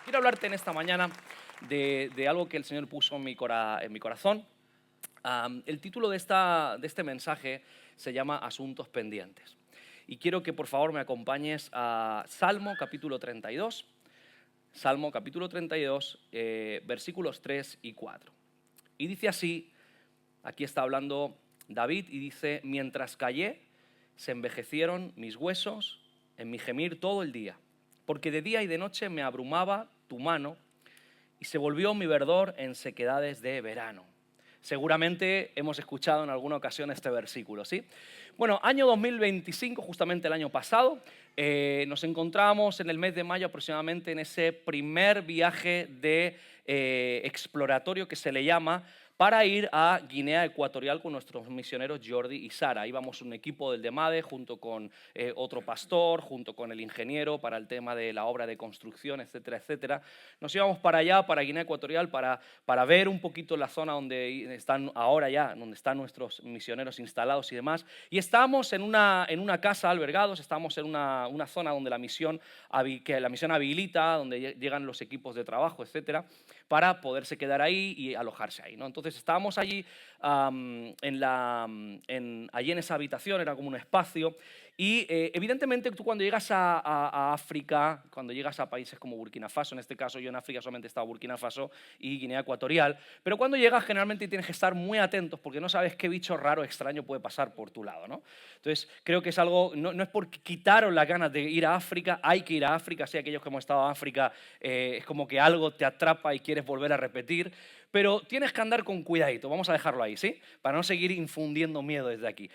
Quiero hablarte en esta mañana de algo que el Señor puso en mi corazón. El título de este mensaje se llama Asuntos Pendientes. Y quiero que por favor me acompañes a Salmo capítulo 32. Salmo capítulo 32, versículos 3 y 4. Y dice así, aquí está hablando David y dice: mientras callé, se envejecieron mis huesos en mi gemir todo el día, porque de día y de noche me abrumaba tu mano y se volvió mi verdor en sequedades de verano. Seguramente hemos escuchado en alguna ocasión este versículo, ¿sí? Bueno, año 2025, justamente el año pasado, nos encontramos en el mes de mayo aproximadamente en ese primer viaje de exploratorio que se le llama, para ir a Guinea Ecuatorial con nuestros misioneros Jordi y Sara. Íbamos un equipo del DEMADE junto con otro pastor, junto con el ingeniero para el tema de la obra de construcción, etcétera, etcétera. Nos íbamos para allá, para Guinea Ecuatorial, para ver un poquito la zona donde están ahora ya, donde están nuestros misioneros instalados y demás. Y estábamos en una casa albergados, estábamos en una zona donde la misión habilita, donde llegan los equipos de trabajo, etcétera, para poderse quedar ahí y alojarse ahí, ¿no? Entonces estábamos allí, allí en esa habitación, era como un espacio, y evidentemente tú cuando llegas a África, cuando llegas a países como Burkina Faso, en este caso yo en África solamente he estado Burkina Faso y Guinea Ecuatorial, pero cuando llegas generalmente tienes que estar muy atentos porque no sabes qué bicho raro, extraño puede pasar por tu lado, ¿no? Entonces creo que es algo, no es por quitaros las ganas de ir a África, hay que ir a África, sí, aquellos que hemos estado en África, es como que algo te atrapa y quieres volver a repetir, pero tienes que andar con cuidadito, vamos a dejarlo ahí, ¿sí? Para no seguir infundiendo miedo desde aquí.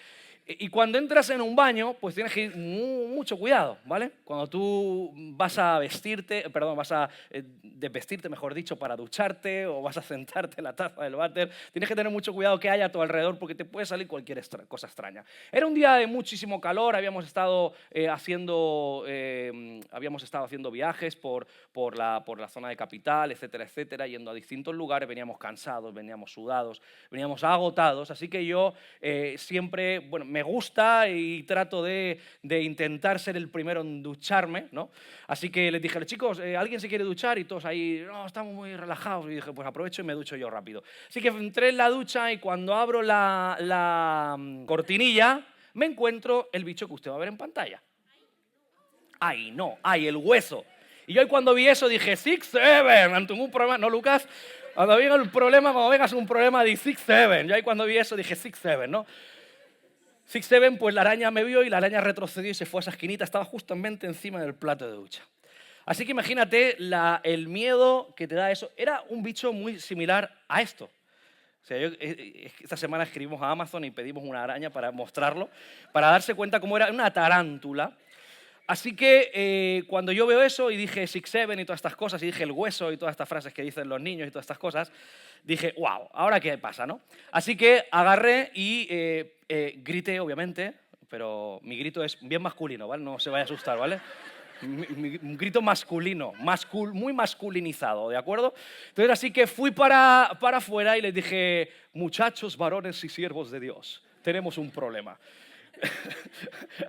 Y cuando entras en un baño, pues tienes que ir mucho cuidado, ¿vale? Cuando tú vas a vestirte, perdón, vas a desvestirte, mejor dicho, para ducharte, o vas a sentarte en la taza del váter, tienes que tener mucho cuidado que haya a tu alrededor porque te puede salir cualquier cosa extraña. Era un día de muchísimo calor, habíamos estado haciendo viajes por la zona de capital, etcétera, etcétera, yendo a distintos lugares, veníamos cansados, veníamos sudados, veníamos agotados, así que yo siempre, bueno, me gusta y trato de intentar ser el primero en ducharme, ¿no? Así que les dije: chicos, ¿alguien se quiere duchar? Y todos ahí, no, estamos muy relajados. Y dije, pues aprovecho y me ducho yo rápido. Así que entré en la ducha y cuando abro la cortinilla, me encuentro el bicho que usted va a ver en pantalla. ¡Ay, no! ¡Ay, el hueso! Y yo cuando vi eso dije, 6'7", ante un problema, ¿no, Lucas? Cuando vengas un problema de 6'7". Yo ahí cuando vi eso dije, 6'7", ¿no? 6'7", pues la araña me vio y la araña retrocedió y se fue a esa esquinita, estaba justamente encima del plato de ducha. Así que imagínate el miedo que te da eso. Era un bicho muy similar a esto. O sea, esta semana escribimos a Amazon y pedimos una araña para mostrarlo, para darse cuenta cómo era una tarántula. Así que cuando yo veo eso y dije 6'7" y todas estas cosas, y dije el hueso y todas estas frases que dicen los niños y todas estas cosas, dije, wow, ¿ahora qué pasa, no? Así que agarré y grité, obviamente, pero mi grito es bien masculino, ¿vale? No se vaya a asustar, ¿vale? Un grito masculino, muy masculinizado, ¿de acuerdo? Entonces así que fui para afuera y les dije, muchachos, varones y siervos de Dios, tenemos un problema.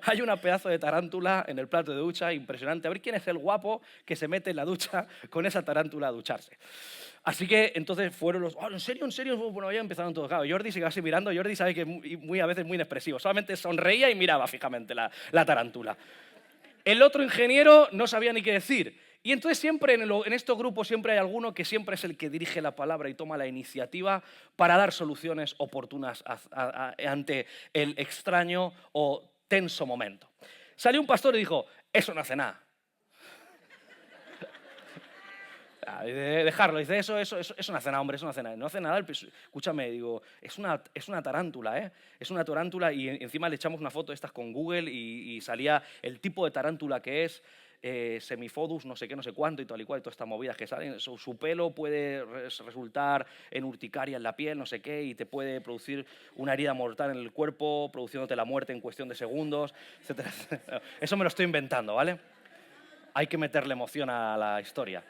Hay una pedazo de tarántula en el plato de ducha, impresionante. A ver quién es el guapo que se mete en la ducha con esa tarántula a ducharse. Así que entonces fueron los, oh, ¿en serio? ¿En serio? Bueno, ya empezaron todos. Claro, Jordi se quedó así mirando. Jordi sabe que es a veces muy inexpresivo. Solamente sonreía y miraba fijamente la tarántula. El otro ingeniero no sabía ni qué decir. Y entonces siempre en estos grupos siempre hay alguno que siempre es el que dirige la palabra y toma la iniciativa para dar soluciones oportunas ante el extraño o tenso momento. Salió un pastor y dijo, eso no hace nada. Dejarlo, dice, eso no hace nada, hombre, eso no hace nada. No hace nada, escúchame, digo, es una tarántula, ¿eh? Es una tarántula y encima le echamos una foto de estas con Google y salía el tipo de tarántula que es, Semifodus, no sé qué, no sé cuánto y tal y cual, y todas estas movidas que salen. Su pelo puede resultar en urticaria en la piel, no sé qué, y te puede producir una herida mortal en el cuerpo, produciéndote la muerte en cuestión de segundos, etcétera. Eso me lo estoy inventando, ¿vale? Hay que meterle emoción a la historia.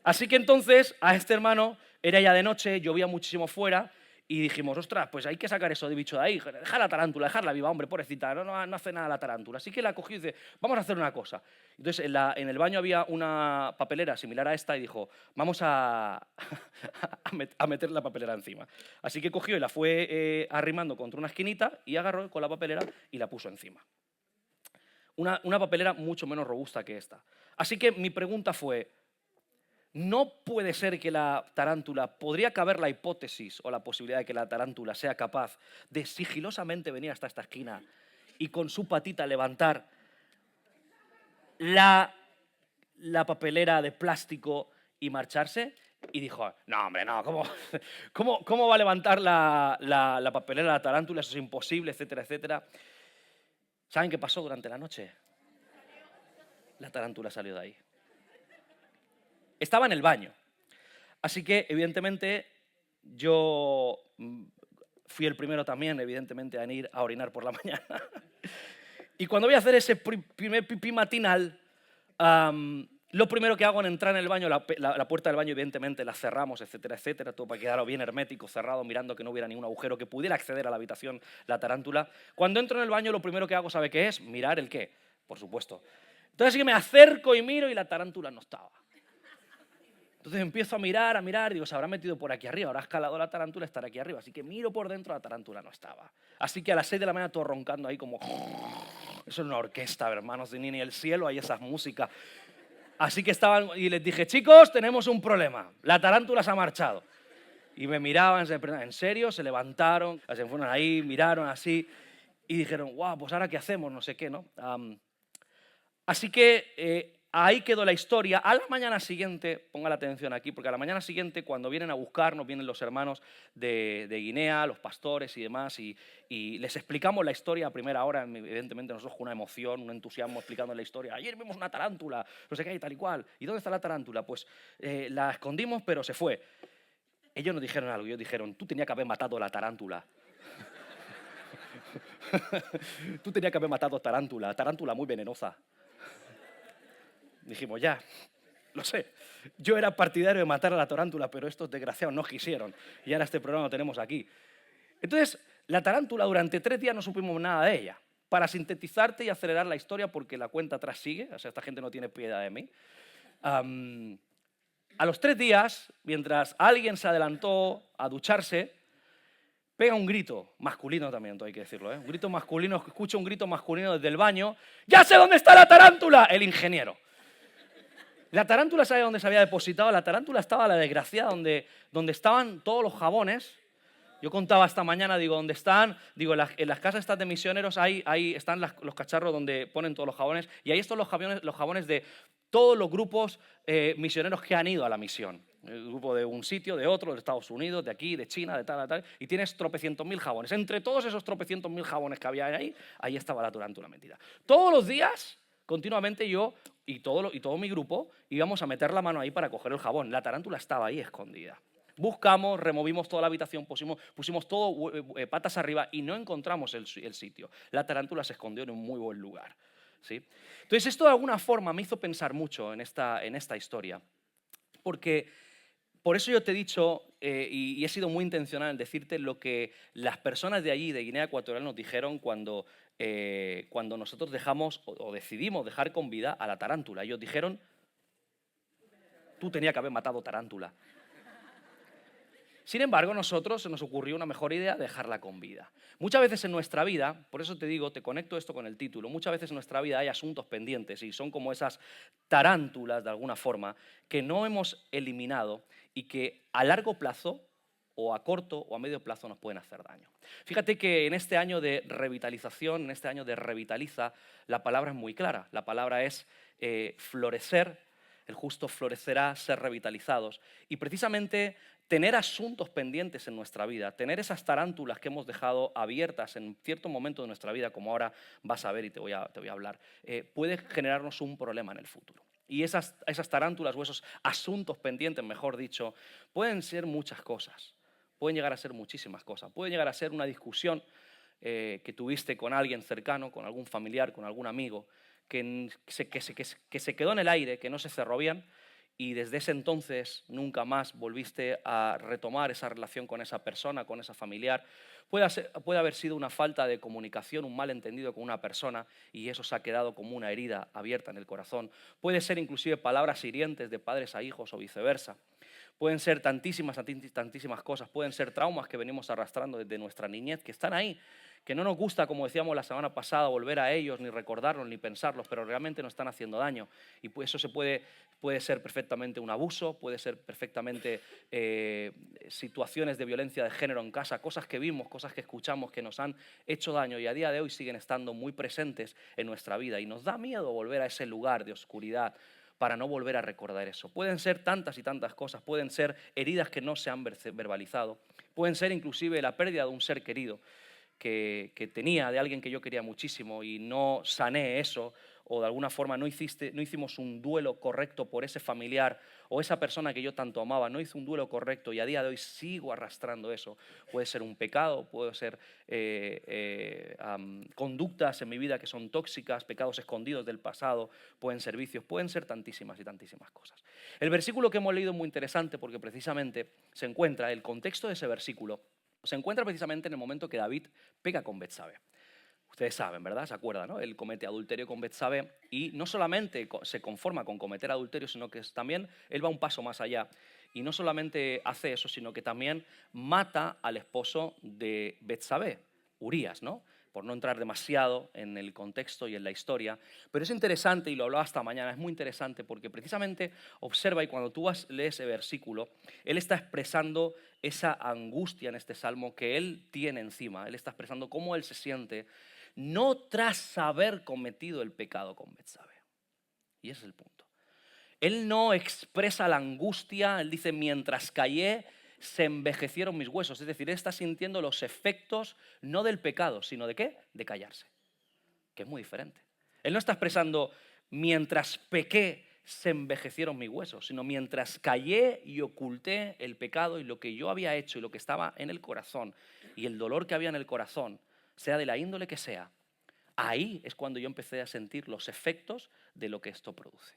Así que entonces a este hermano era ya de noche, llovía muchísimo fuera Y dijimos, ostras, pues hay que sacar eso de bicho de ahí, dejar la tarántula, dejarla viva, hombre, pobrecita, no hace nada la tarántula. Así que la cogió y dice, vamos a hacer una cosa. Entonces en el baño había una papelera similar a esta y dijo, vamos a, a meter la papelera encima. Así que cogió y la fue arrimando contra una esquinita y agarró con la papelera y la puso encima. Una papelera mucho menos robusta que esta. Así que mi pregunta fue, ¿no puede ser que la tarántula, podría caber la hipótesis o la posibilidad de que la tarántula sea capaz de sigilosamente venir hasta esta esquina y con su patita levantar la papelera de plástico y marcharse? Y dijo, no, hombre, no, ¿cómo va a levantar la papelera de la tarántula? Eso es imposible, etcétera, etcétera. ¿Saben qué pasó durante la noche? La tarántula salió de ahí. Estaba en el baño. Así que, evidentemente, yo fui el primero también, evidentemente, a ir a orinar por la mañana. Y cuando voy a hacer ese primer pipí matinal, lo primero que hago en entrar en el baño, la puerta del baño, evidentemente, la cerramos, etcétera, etcétera, todo para quedar bien hermético, cerrado, mirando que no hubiera ningún agujero, que pudiera acceder a la habitación la tarántula. Cuando entro en el baño, lo primero que hago, ¿sabe qué es? Mirar el qué, por supuesto. Entonces sí que me acerco y miro y la tarántula no estaba. Entonces empiezo a mirar, digo, se habrá metido por aquí arriba, habrá escalado la tarántula, estará aquí arriba. Así que miro por dentro, la tarántula no estaba. Así que a las 6 de la mañana todo roncando ahí como... Eso es una orquesta, hermanos, de ni el cielo hay esas músicas. Así que estaban, y les dije, chicos, tenemos un problema, la tarántula se ha marchado. Y me miraban, ¿en serio? Se levantaron, se fueron ahí, miraron así, y dijeron, guau, pues ahora qué hacemos, no sé qué, ¿no? Así que ahí quedó la historia. A la mañana siguiente, ponga la atención aquí, porque a la mañana siguiente, cuando vienen a buscarnos, vienen los hermanos de Guinea, los pastores y demás, y les explicamos la historia a primera hora, evidentemente nosotros con una emoción, un entusiasmo explicando la historia. Ayer vimos una tarántula, no sé qué, y tal y cual. ¿Y dónde está la tarántula? Pues la escondimos, pero se fue. Ellos nos dijeron algo, ellos dijeron, tú tenías que haber matado a la tarántula. Tú tenías que haber matado a tarántula muy venenosa. Dijimos, ya, lo sé. Yo era partidario de matar a la tarántula, pero estos desgraciados no quisieron. Y ahora este programa lo tenemos aquí. Entonces, la tarántula durante 3 días no supimos nada de ella. Para sintetizarte y acelerar la historia, porque la cuenta atrás sigue, o sea, esta gente no tiene piedad de mí. A los 3 días, mientras alguien se adelantó a ducharse, pega un grito, masculino también, todo hay que decirlo, un grito masculino, escucho un grito masculino desde el baño. ¡Ya sé dónde está la tarántula! El ingeniero. La tarántula, ¿sabe dónde se había depositado? La tarántula estaba, la desgraciada, donde estaban todos los jabones. Yo contaba esta mañana, digo, ¿dónde están? Digo, en las casas estas de misioneros, ahí están los cacharros donde ponen todos los jabones, y ahí están los jabones de todos los grupos misioneros que han ido a la misión. El grupo de un sitio, de otro, de Estados Unidos, de aquí, de China, de tal, y tienes tropecientos mil jabones. Entre todos esos tropecientos mil jabones que había ahí estaba la tarántula metida. Todos los días, continuamente yo y todo mi grupo íbamos a meter la mano ahí para coger el jabón. La tarántula estaba ahí escondida. Buscamos, removimos toda la habitación, pusimos todo patas arriba y no encontramos el sitio. La tarántula se escondió en un muy buen lugar, ¿sí? Entonces esto de alguna forma me hizo pensar mucho en esta historia, porque por eso yo te he dicho, y he sido muy intencional en decirte lo que las personas de allí, de Guinea Ecuatorial, nos dijeron cuando nosotros dejamos o decidimos dejar con vida a la tarántula. Ellos dijeron, tú tenías que haber matado tarántula. Sin embargo, a nosotros se nos ocurrió una mejor idea, dejarla con vida. Muchas veces en nuestra vida, por eso te digo, te conecto esto con el título, muchas veces en nuestra vida hay asuntos pendientes y son como esas tarántulas, de alguna forma, que no hemos eliminado y que a largo plazo, o a corto o a medio plazo, nos pueden hacer daño. Fíjate que en este año de revitalización, en este año de Revitaliza, la palabra es muy clara. La palabra es florecer, el justo florecerá, ser revitalizados. Y precisamente tener asuntos pendientes en nuestra vida, tener esas tarántulas que hemos dejado abiertas en cierto momento de nuestra vida, como ahora vas a ver y te voy a hablar, puede generarnos un problema en el futuro. Y esas tarántulas o esos asuntos pendientes, mejor dicho, pueden ser muchas cosas, pueden llegar a ser muchísimas cosas. Pueden llegar a ser una discusión que tuviste con alguien cercano, con algún familiar, con algún amigo, que se quedó en el aire, que no se cerró bien, y desde ese entonces nunca más volviste a retomar esa relación con esa persona, con esa familiar. Puede haber sido una falta de comunicación, un malentendido con una persona y eso se ha quedado como una herida abierta en el corazón. Puede ser inclusive palabras hirientes de padres a hijos o viceversa. Pueden ser tantísimas cosas, pueden ser traumas que venimos arrastrando desde nuestra niñez, que están ahí, que no nos gusta, como decíamos la semana pasada, volver a ellos, ni recordarlos, ni pensarlos, pero realmente nos están haciendo daño. Y pues eso puede ser perfectamente un abuso, puede ser perfectamente situaciones de violencia de género en casa, cosas que vimos, cosas que escuchamos que nos han hecho daño y a día de hoy siguen estando muy presentes en nuestra vida. Y nos da miedo volver a ese lugar de oscuridad, para no volver a recordar eso. Pueden ser tantas y tantas cosas, pueden ser heridas que no se han verbalizado, pueden ser inclusive la pérdida de un ser querido que tenía, de alguien que yo quería muchísimo y no sané eso, o de alguna forma no hicimos un duelo correcto por ese familiar o esa persona que yo tanto amaba, no hice un duelo correcto y a día de hoy sigo arrastrando eso. Puede ser un pecado, puede ser conductas en mi vida que son tóxicas, pecados escondidos del pasado, pueden ser vicios, pueden ser tantísimas y tantísimas cosas. El versículo que hemos leído es muy interesante porque precisamente se encuentra, el contexto de ese versículo, se encuentra precisamente en el momento que David pega con Betsabé. Ustedes saben, ¿verdad? ¿Se acuerdan? ¿No? Él comete adulterio con Betsabé y no solamente se conforma con cometer adulterio, sino que también él va un paso más allá. Y no solamente hace eso, sino que también mata al esposo de Betsabé, Urías, ¿no? Por no entrar demasiado en el contexto y en la historia. Pero es interesante, y lo hablaba esta mañana, es muy interesante porque precisamente observa, y cuando tú lees ese versículo, él está expresando esa angustia en este salmo que él tiene encima. Él está expresando cómo él se siente no tras haber cometido el pecado con Betsabé. Y ese es el punto. Él no expresa la angustia, él dice, mientras callé, se envejecieron mis huesos. Es decir, él está sintiendo los efectos no del pecado, sino de ¿qué? De callarse, que es muy diferente. Él no está expresando, mientras pequé, se envejecieron mis huesos, sino mientras callé y oculté el pecado y lo que yo había hecho y lo que estaba en el corazón y el dolor que había en el corazón, sea de la índole que sea, ahí es cuando yo empecé a sentir los efectos de lo que esto produce.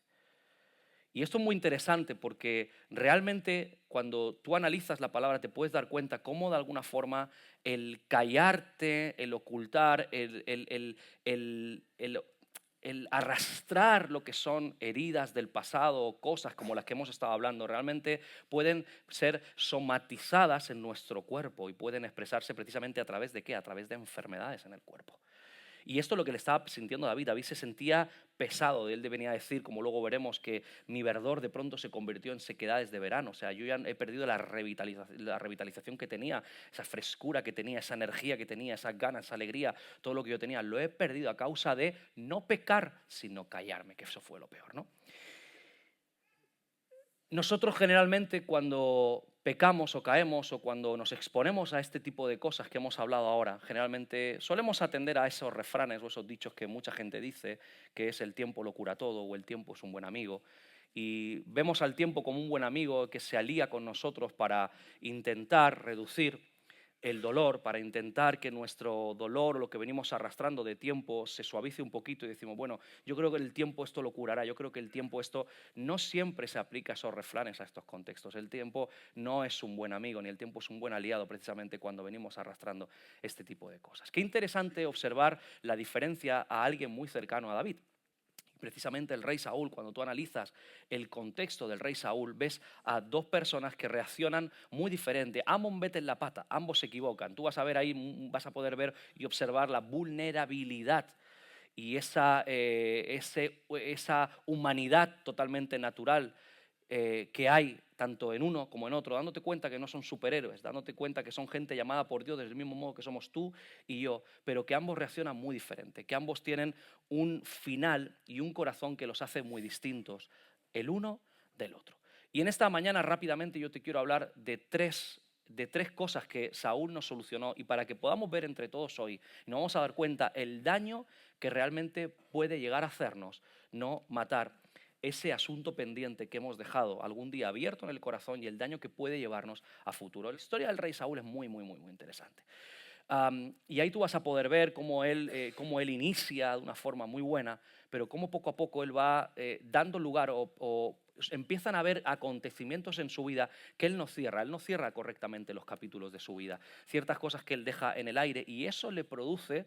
Y esto es muy interesante porque realmente cuando tú analizas la palabra te puedes dar cuenta cómo de alguna forma el callarte, el ocultar, el arrastrar lo que son heridas del pasado o cosas como las que hemos estado hablando, realmente pueden ser somatizadas en nuestro cuerpo y pueden expresarse precisamente a través de ¿qué? A través de enfermedades en el cuerpo. Y esto es lo que le estaba sintiendo David. David se sentía pesado. Él venía a decir, como luego veremos, que mi verdor de pronto se convirtió en sequedades de verano. O sea, yo ya he perdido la revitalización que tenía, esa frescura que tenía, esa energía que tenía, esas ganas, esa alegría, todo lo que yo tenía. Lo he perdido a causa de no pecar, sino callarme, que eso fue lo peor, ¿no? Nosotros generalmente cuando pecamos o caemos o cuando nos exponemos a este tipo de cosas que hemos hablado ahora, generalmente solemos atender a esos refranes o esos dichos que mucha gente dice, que es el tiempo lo cura todo o el tiempo es un buen amigo. Y vemos al tiempo como un buen amigo que se alía con nosotros para intentar reducir el dolor, para intentar que nuestro dolor o lo que venimos arrastrando de tiempo se suavice un poquito y decimos, bueno, yo creo que el tiempo esto lo curará, yo creo que el tiempo esto no siempre se aplica a esos refranes, a estos contextos. El tiempo no es un buen amigo, ni el tiempo es un buen aliado precisamente cuando venimos arrastrando este tipo de cosas. Qué interesante observar la diferencia a alguien muy cercano a David. Precisamente el rey Saúl, cuando tú analizas el contexto del rey Saúl, ves a dos personas que reaccionan muy diferente. Ambos meten la pata, ambos se equivocan. Tú vas a ver ahí, vas a poder ver y observar la vulnerabilidad y esa humanidad totalmente natural que hay tanto en uno como en otro, dándote cuenta que no son superhéroes, dándote cuenta que son gente llamada por Dios del mismo modo que somos tú y yo, pero que ambos reaccionan muy diferente, que ambos tienen un final y un corazón que los hace muy distintos, el uno del otro. Y en esta mañana rápidamente yo te quiero hablar de tres cosas que Saúl nos solucionó y para que podamos ver entre todos hoy, y nos vamos a dar cuenta el daño que realmente puede llegar a hacernos no matar ese asunto pendiente que hemos dejado algún día abierto en el corazón y el daño que puede llevarnos a futuro. La historia del rey Saúl es muy interesante. Y ahí tú vas a poder ver cómo él inicia de una forma muy buena, pero cómo poco a poco él va dando lugar o empiezan a haber acontecimientos en su vida que él no cierra correctamente los capítulos de su vida, ciertas cosas que él deja en el aire y eso le produce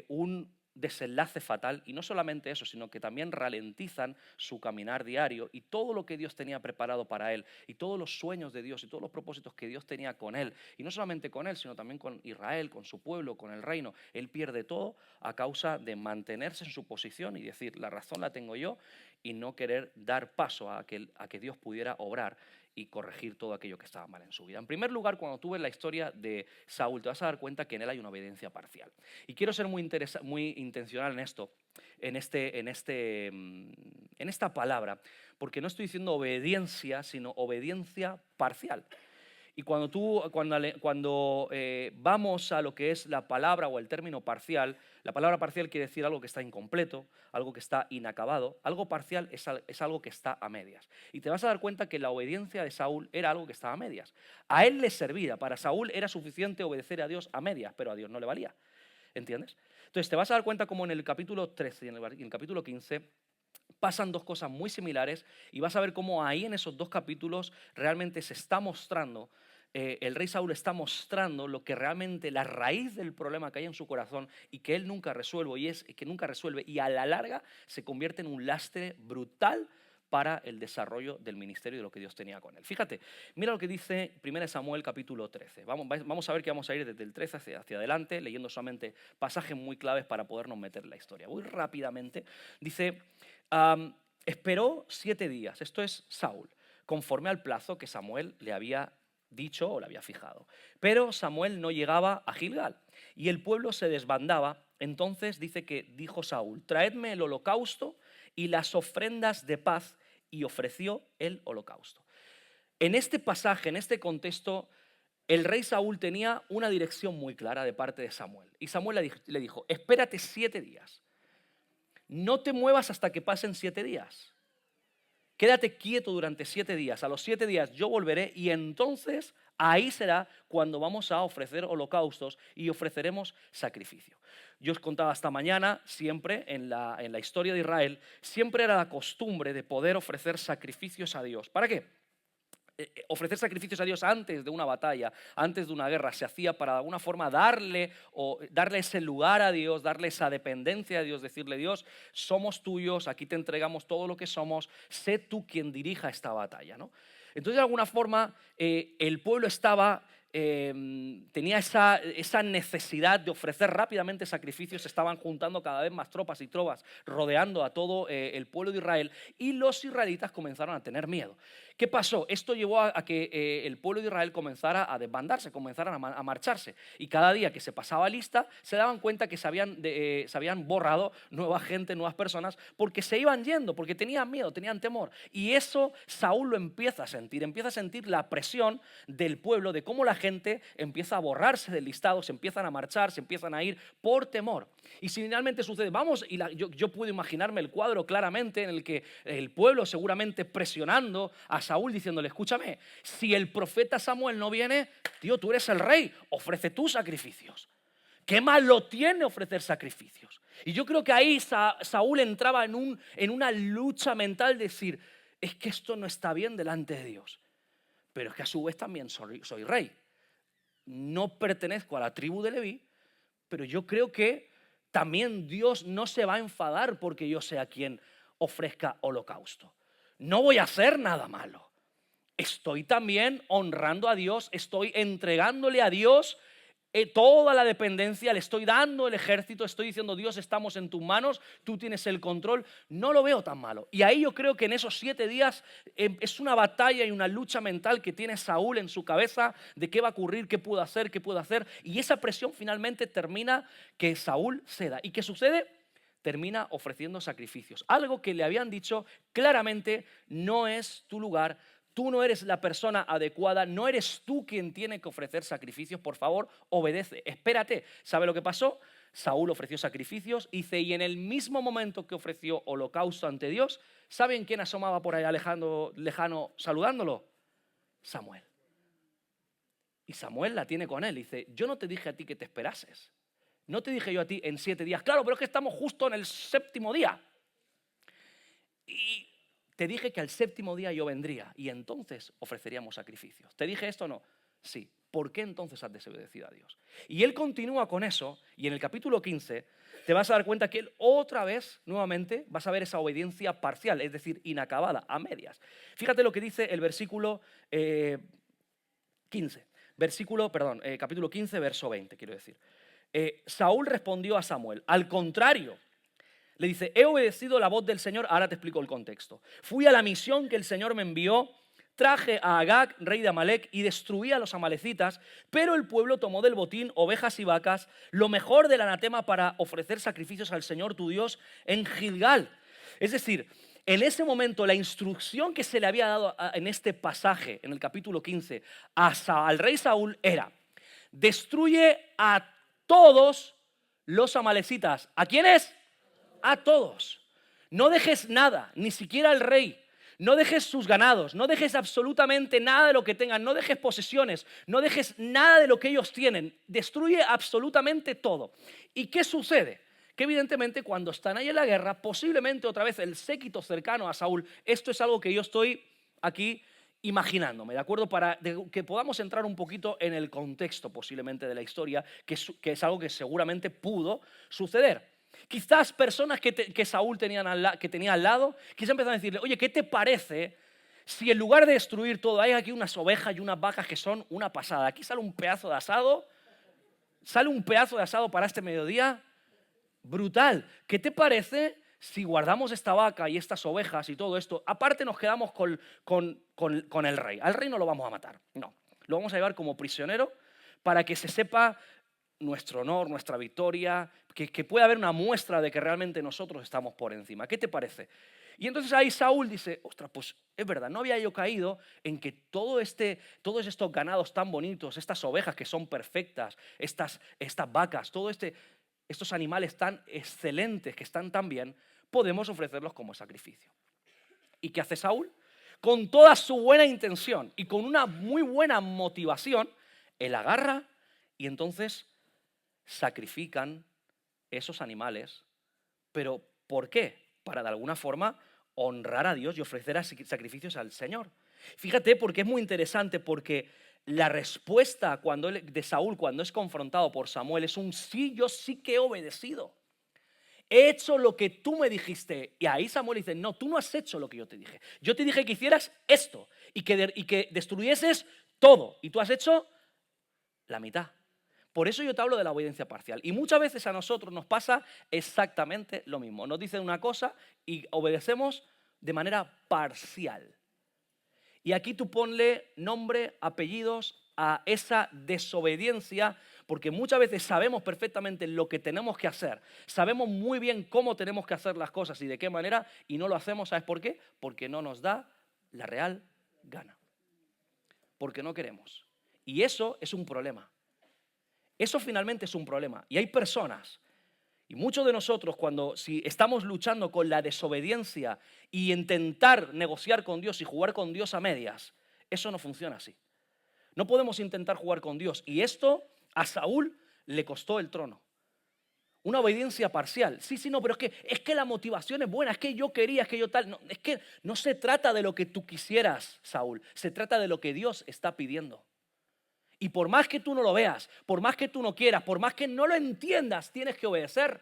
un desenlace fatal y no solamente eso, sino que también ralentizan su caminar diario y todo lo que Dios tenía preparado para él y todos los sueños de Dios y todos los propósitos que Dios tenía con él y no solamente con él, sino también con Israel, con su pueblo, con el reino. Él pierde todo a causa de mantenerse en su posición y decir, la razón la tengo yo y no querer dar paso a que Dios pudiera obrar y corregir todo aquello que estaba mal en su vida. En primer lugar, cuando tú ves la historia de Saúl, te vas a dar cuenta que en él hay una obediencia parcial. Y quiero ser muy intencional en esto, en esta palabra, porque no estoy diciendo obediencia, sino obediencia parcial. Y cuando vamos a lo que es la palabra o el término parcial, la palabra parcial quiere decir algo que está incompleto, algo que está inacabado. Algo parcial es algo que está a medias. Y te vas a dar cuenta que la obediencia de Saúl era algo que estaba a medias. A él le servía, para Saúl era suficiente obedecer a Dios a medias, pero a Dios no le valía. ¿Entiendes? Entonces te vas a dar cuenta como en el capítulo 13 y en el capítulo 15 pasan dos cosas muy similares y vas a ver cómo ahí en esos dos capítulos realmente se está mostrando, el rey Saúl está mostrando lo que realmente la raíz del problema que hay en su corazón y que él nunca resuelve y a la larga se convierte en un lastre brutal para el desarrollo del ministerio y de lo que Dios tenía con él. Fíjate, mira lo que dice 1 Samuel capítulo 13. Vamos a ver que vamos a ir desde el 13 hacia adelante, leyendo solamente pasajes muy claves para podernos meter en la historia. Muy rápidamente, dice, esperó 7 días, esto es Saúl, conforme al plazo que Samuel le había dicho o le había fijado. Pero Samuel no llegaba a Gilgal y el pueblo se desbandaba. Entonces dice que dijo Saúl, traedme el holocausto y las ofrendas de paz, y ofreció el holocausto. En este pasaje, en este contexto, el rey Saúl tenía una dirección muy clara de parte de Samuel. Y Samuel le dijo, espérate 7 días. No te muevas hasta que pasen 7 días. Quédate quieto durante 7 días. A los 7 días yo volveré y entonces ahí será cuando vamos a ofrecer holocaustos y ofreceremos sacrificio. Yo os contaba esta mañana, siempre en la historia de Israel, siempre era la costumbre de poder ofrecer sacrificios a Dios. ¿Para qué? Ofrecer sacrificios a Dios antes de una batalla, antes de una guerra, se hacía para de alguna forma darle ese lugar a Dios, darle esa dependencia a Dios, decirle, Dios, somos tuyos, aquí te entregamos todo lo que somos, sé tú quien dirija esta batalla, ¿no? Entonces, de alguna forma, el pueblo tenía esa necesidad de ofrecer rápidamente sacrificios, se estaban juntando cada vez más tropas y trovas rodeando a todo el pueblo de Israel y los israelitas comenzaron a tener miedo. ¿Qué pasó? Esto llevó a que el pueblo de Israel comenzara a desbandarse, comenzaran a marcharse y cada día que se pasaba lista se daban cuenta que se habían borrado nueva gente, nuevas personas porque se iban yendo, porque tenían miedo, tenían temor y eso Saúl lo empieza a sentir la presión del pueblo, de cómo la gente empieza a borrarse del listado, se empiezan a marchar, se empiezan a ir por temor. Y si finalmente sucede, yo puedo imaginarme el cuadro claramente en el que el pueblo seguramente presionando a Saúl diciéndole, escúchame, si el profeta Samuel no viene, tío, tú eres el rey, ofrece tus sacrificios. ¿Qué malo tiene ofrecer sacrificios? Y yo creo que ahí Saúl entraba en una lucha mental de decir, es que esto no está bien delante de Dios, pero es que a su vez también soy rey. No pertenezco a la tribu de Leví, pero yo creo que también Dios no se va a enfadar porque yo sea quien ofrezca holocausto. No voy a hacer nada malo. Estoy también honrando a Dios, estoy entregándole a Dios toda la dependencia, le estoy dando el ejército, estoy diciendo, Dios, estamos en tus manos, tú tienes el control. No lo veo tan malo. Y ahí yo creo que en esos 7 días es una batalla y una lucha mental que tiene Saúl en su cabeza de qué va a ocurrir, qué puedo hacer, y esa presión finalmente termina que Saúl ceda. ¿Y qué sucede? Termina ofreciendo sacrificios. Algo que le habían dicho claramente, no es tu lugar. Tú no eres la persona adecuada, no eres tú quien tiene que ofrecer sacrificios, por favor, obedece, espérate. ¿Sabe lo que pasó? Saúl ofreció sacrificios, y en el mismo momento que ofreció holocausto ante Dios, ¿saben quién asomaba por allá lejano saludándolo? Samuel. Y Samuel la tiene con él, dice, yo no te dije a ti que te esperases, no te dije yo a ti en 7 días, claro, pero es que estamos justo en el 7.º día. Y te dije que al séptimo día yo vendría y entonces ofreceríamos sacrificios. ¿Te dije esto o no? Sí. ¿Por qué entonces has desobedecido a Dios? Y él continúa con eso y en el capítulo 15 te vas a dar cuenta que él otra vez, nuevamente, vas a ver esa obediencia parcial, es decir, inacabada, a medias. Fíjate lo que dice el versículo 15. Capítulo 15, verso 20, quiero decir. Saúl respondió a Samuel, al contrario, le dice, he obedecido la voz del Señor, ahora te explico el contexto. Fui a la misión que el Señor me envió, traje a Agag, rey de Amalec, y destruí a los amalecitas, pero el pueblo tomó del botín ovejas y vacas, lo mejor del anatema para ofrecer sacrificios al Señor tu Dios en Gilgal. Es decir, en ese momento la instrucción que se le había dado en este pasaje, en el capítulo 15, al rey Saúl era, destruye a todos los amalecitas. ¿A quiénes? A todos. No dejes nada, ni siquiera al rey. No dejes sus ganados, no dejes absolutamente nada de lo que tengan, no dejes posesiones, no dejes nada de lo que ellos tienen. Destruye absolutamente todo. ¿Y qué sucede? Que evidentemente cuando están ahí en la guerra, posiblemente otra vez el séquito cercano a Saúl, esto es algo que yo estoy aquí imaginándome, ¿de acuerdo? Para que podamos entrar un poquito en el contexto posiblemente de la historia, que es algo que seguramente pudo suceder. Quizás personas que Saúl tenía al lado, quizás empezaron a decirle, oye, ¿qué te parece si en lugar de destruir todo, hay aquí unas ovejas y unas vacas que son una pasada? Aquí sale un pedazo de asado, para este mediodía, brutal. ¿Qué te parece si guardamos esta vaca y estas ovejas y todo esto? Aparte nos quedamos con el rey. Al rey no lo vamos a matar, no. Lo vamos a llevar como prisionero para que se sepa nuestro honor, nuestra victoria, que pueda haber una muestra de que realmente nosotros estamos por encima. ¿Qué te parece? Y entonces ahí Saúl dice, ostras, pues es verdad, no había yo caído en que todos estos ganados tan bonitos, estas ovejas que son perfectas, estas vacas, estos animales tan excelentes que están tan bien, podemos ofrecerlos como sacrificio. ¿Y qué hace Saúl? Con toda su buena intención y con una muy buena motivación, él agarra y entonces sacrifican esos animales. ¿Pero por qué? Para de alguna forma honrar a Dios y ofrecer sacrificios al Señor. Fíjate porque es muy interesante, porque la respuesta de Saúl cuando es confrontado por Samuel es un sí, yo sí que he obedecido. He hecho lo que tú me dijiste. Y ahí Samuel dice, no, tú no has hecho lo que yo te dije. Yo te dije que hicieras esto y que destruyeses todo. Y tú has hecho la mitad. Por eso yo te hablo de la obediencia parcial. Y muchas veces a nosotros nos pasa exactamente lo mismo. Nos dicen una cosa y obedecemos de manera parcial. Y aquí tú ponle nombre, apellidos a esa desobediencia, porque muchas veces sabemos perfectamente lo que tenemos que hacer. Sabemos muy bien cómo tenemos que hacer las cosas y de qué manera, y no lo hacemos. ¿Sabes por qué? Porque no nos da la real gana. Porque no queremos. Y eso es un problema. Eso finalmente es un problema. Y hay personas, y muchos de nosotros, si estamos luchando con la desobediencia y intentar negociar con Dios y jugar con Dios a medias, eso no funciona así. No podemos intentar jugar con Dios. Y esto a Saúl le costó el trono. Una obediencia parcial. Sí, no, pero es que la motivación es buena, es que yo quería, es que yo tal. No, es que no se trata de lo que tú quisieras, Saúl. Se trata de lo que Dios está pidiendo. Y por más que tú no lo veas, por más que tú no quieras, por más que no lo entiendas, tienes que obedecer.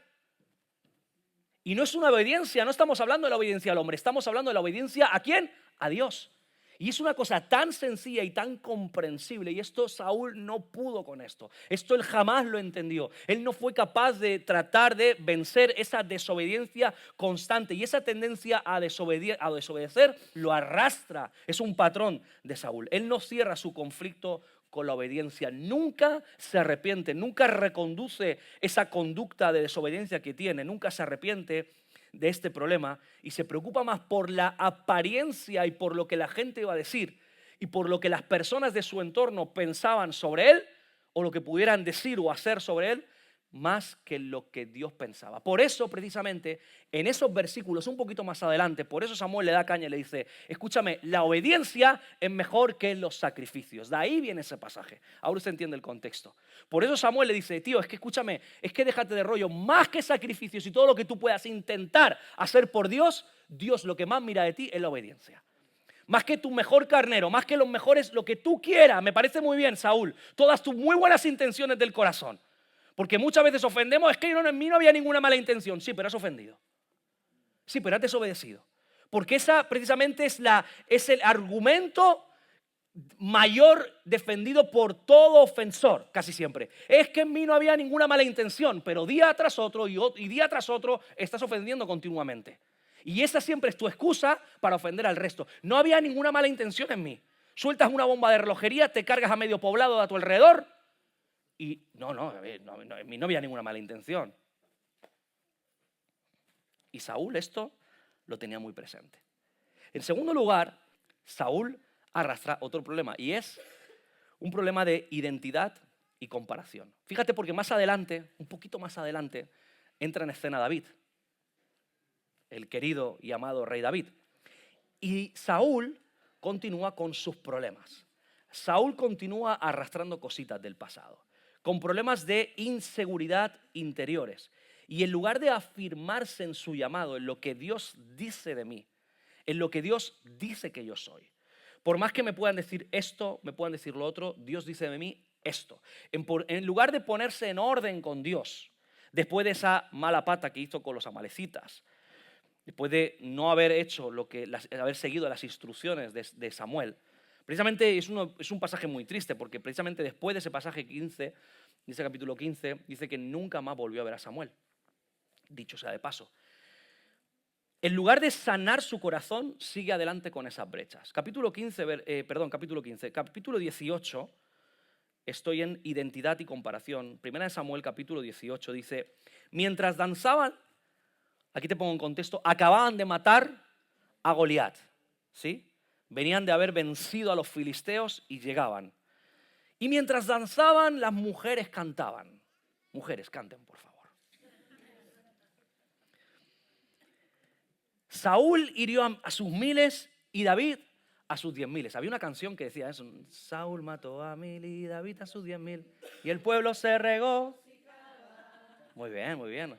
Y no es una obediencia, no estamos hablando de la obediencia al hombre, estamos hablando de la obediencia ¿a quién? A Dios. Y es una cosa tan sencilla y tan comprensible, y esto Saúl no pudo con esto. Esto él jamás lo entendió. Él no fue capaz de tratar de vencer esa desobediencia constante, y esa tendencia a desobedecer lo arrastra. Es un patrón de Saúl. Él no cierra su conflicto con la obediencia, nunca se arrepiente, nunca reconduce esa conducta de desobediencia que tiene, nunca se arrepiente de este problema y se preocupa más por la apariencia y por lo que la gente iba a decir y por lo que las personas de su entorno pensaban sobre él o lo que pudieran decir o hacer sobre él, más que lo que Dios pensaba. Por eso, precisamente, en esos versículos, un poquito más adelante, por eso Samuel le da caña y le dice, escúchame, la obediencia es mejor que los sacrificios. De ahí viene ese pasaje. Ahora usted entiende el contexto. Por eso Samuel le dice, tío, es que escúchame, es que déjate de rollo, más que sacrificios y todo lo que tú puedas intentar hacer por Dios, Dios lo que más mira de ti es la obediencia. Más que tu mejor carnero, más que los mejores, lo que tú quieras. Me parece muy bien, Saúl, todas tus muy buenas intenciones del corazón. Porque muchas veces ofendemos, es que en mí no había ninguna mala intención. Sí, pero has ofendido. Sí, pero has desobedecido. Porque esa precisamente es el argumento mayor defendido por todo ofensor, casi siempre. Es que en mí no había ninguna mala intención, pero día tras otro y día tras otro estás ofendiendo continuamente. Y esa siempre es tu excusa para ofender al resto. No había ninguna mala intención en mí. Sueltas una bomba de relojería, te cargas a medio poblado a tu alrededor y en mí no había ninguna mala intención. Y Saúl esto lo tenía muy presente. En segundo lugar, Saúl arrastra otro problema y es un problema de identidad y comparación. Fíjate porque más adelante, un poquito más adelante, entra en escena David, el querido y amado rey David. Y Saúl continúa con sus problemas. Saúl continúa arrastrando cositas del pasado, con problemas de inseguridad interiores. Y en lugar de afirmarse en su llamado, en lo que Dios dice de mí, en lo que Dios dice que yo soy, por más que me puedan decir esto, me puedan decir lo otro, Dios dice de mí esto. En lugar de ponerse en orden con Dios, después de esa mala pata que hizo con los amalecitas, después de no haber hecho haber seguido las instrucciones de Samuel, precisamente es un pasaje muy triste, porque precisamente después de ese pasaje 15, de ese capítulo 15, dice que nunca más volvió a ver a Samuel. Dicho sea de paso. En lugar de sanar su corazón, sigue adelante con esas brechas. Capítulo 18, estoy en identidad y comparación. Primera de Samuel, capítulo 18, dice, mientras danzaban, aquí te pongo en contexto, acababan de matar a Goliat, ¿sí? Venían de haber vencido a los filisteos y llegaban. Y mientras danzaban, las mujeres cantaban. Mujeres, canten, por favor. Saúl hirió a sus miles y David a sus 10.000. Había una canción que decía eso, Saúl mató a 1.000 y David a sus 10.000 y el pueblo se regó. Muy bien, muy bien.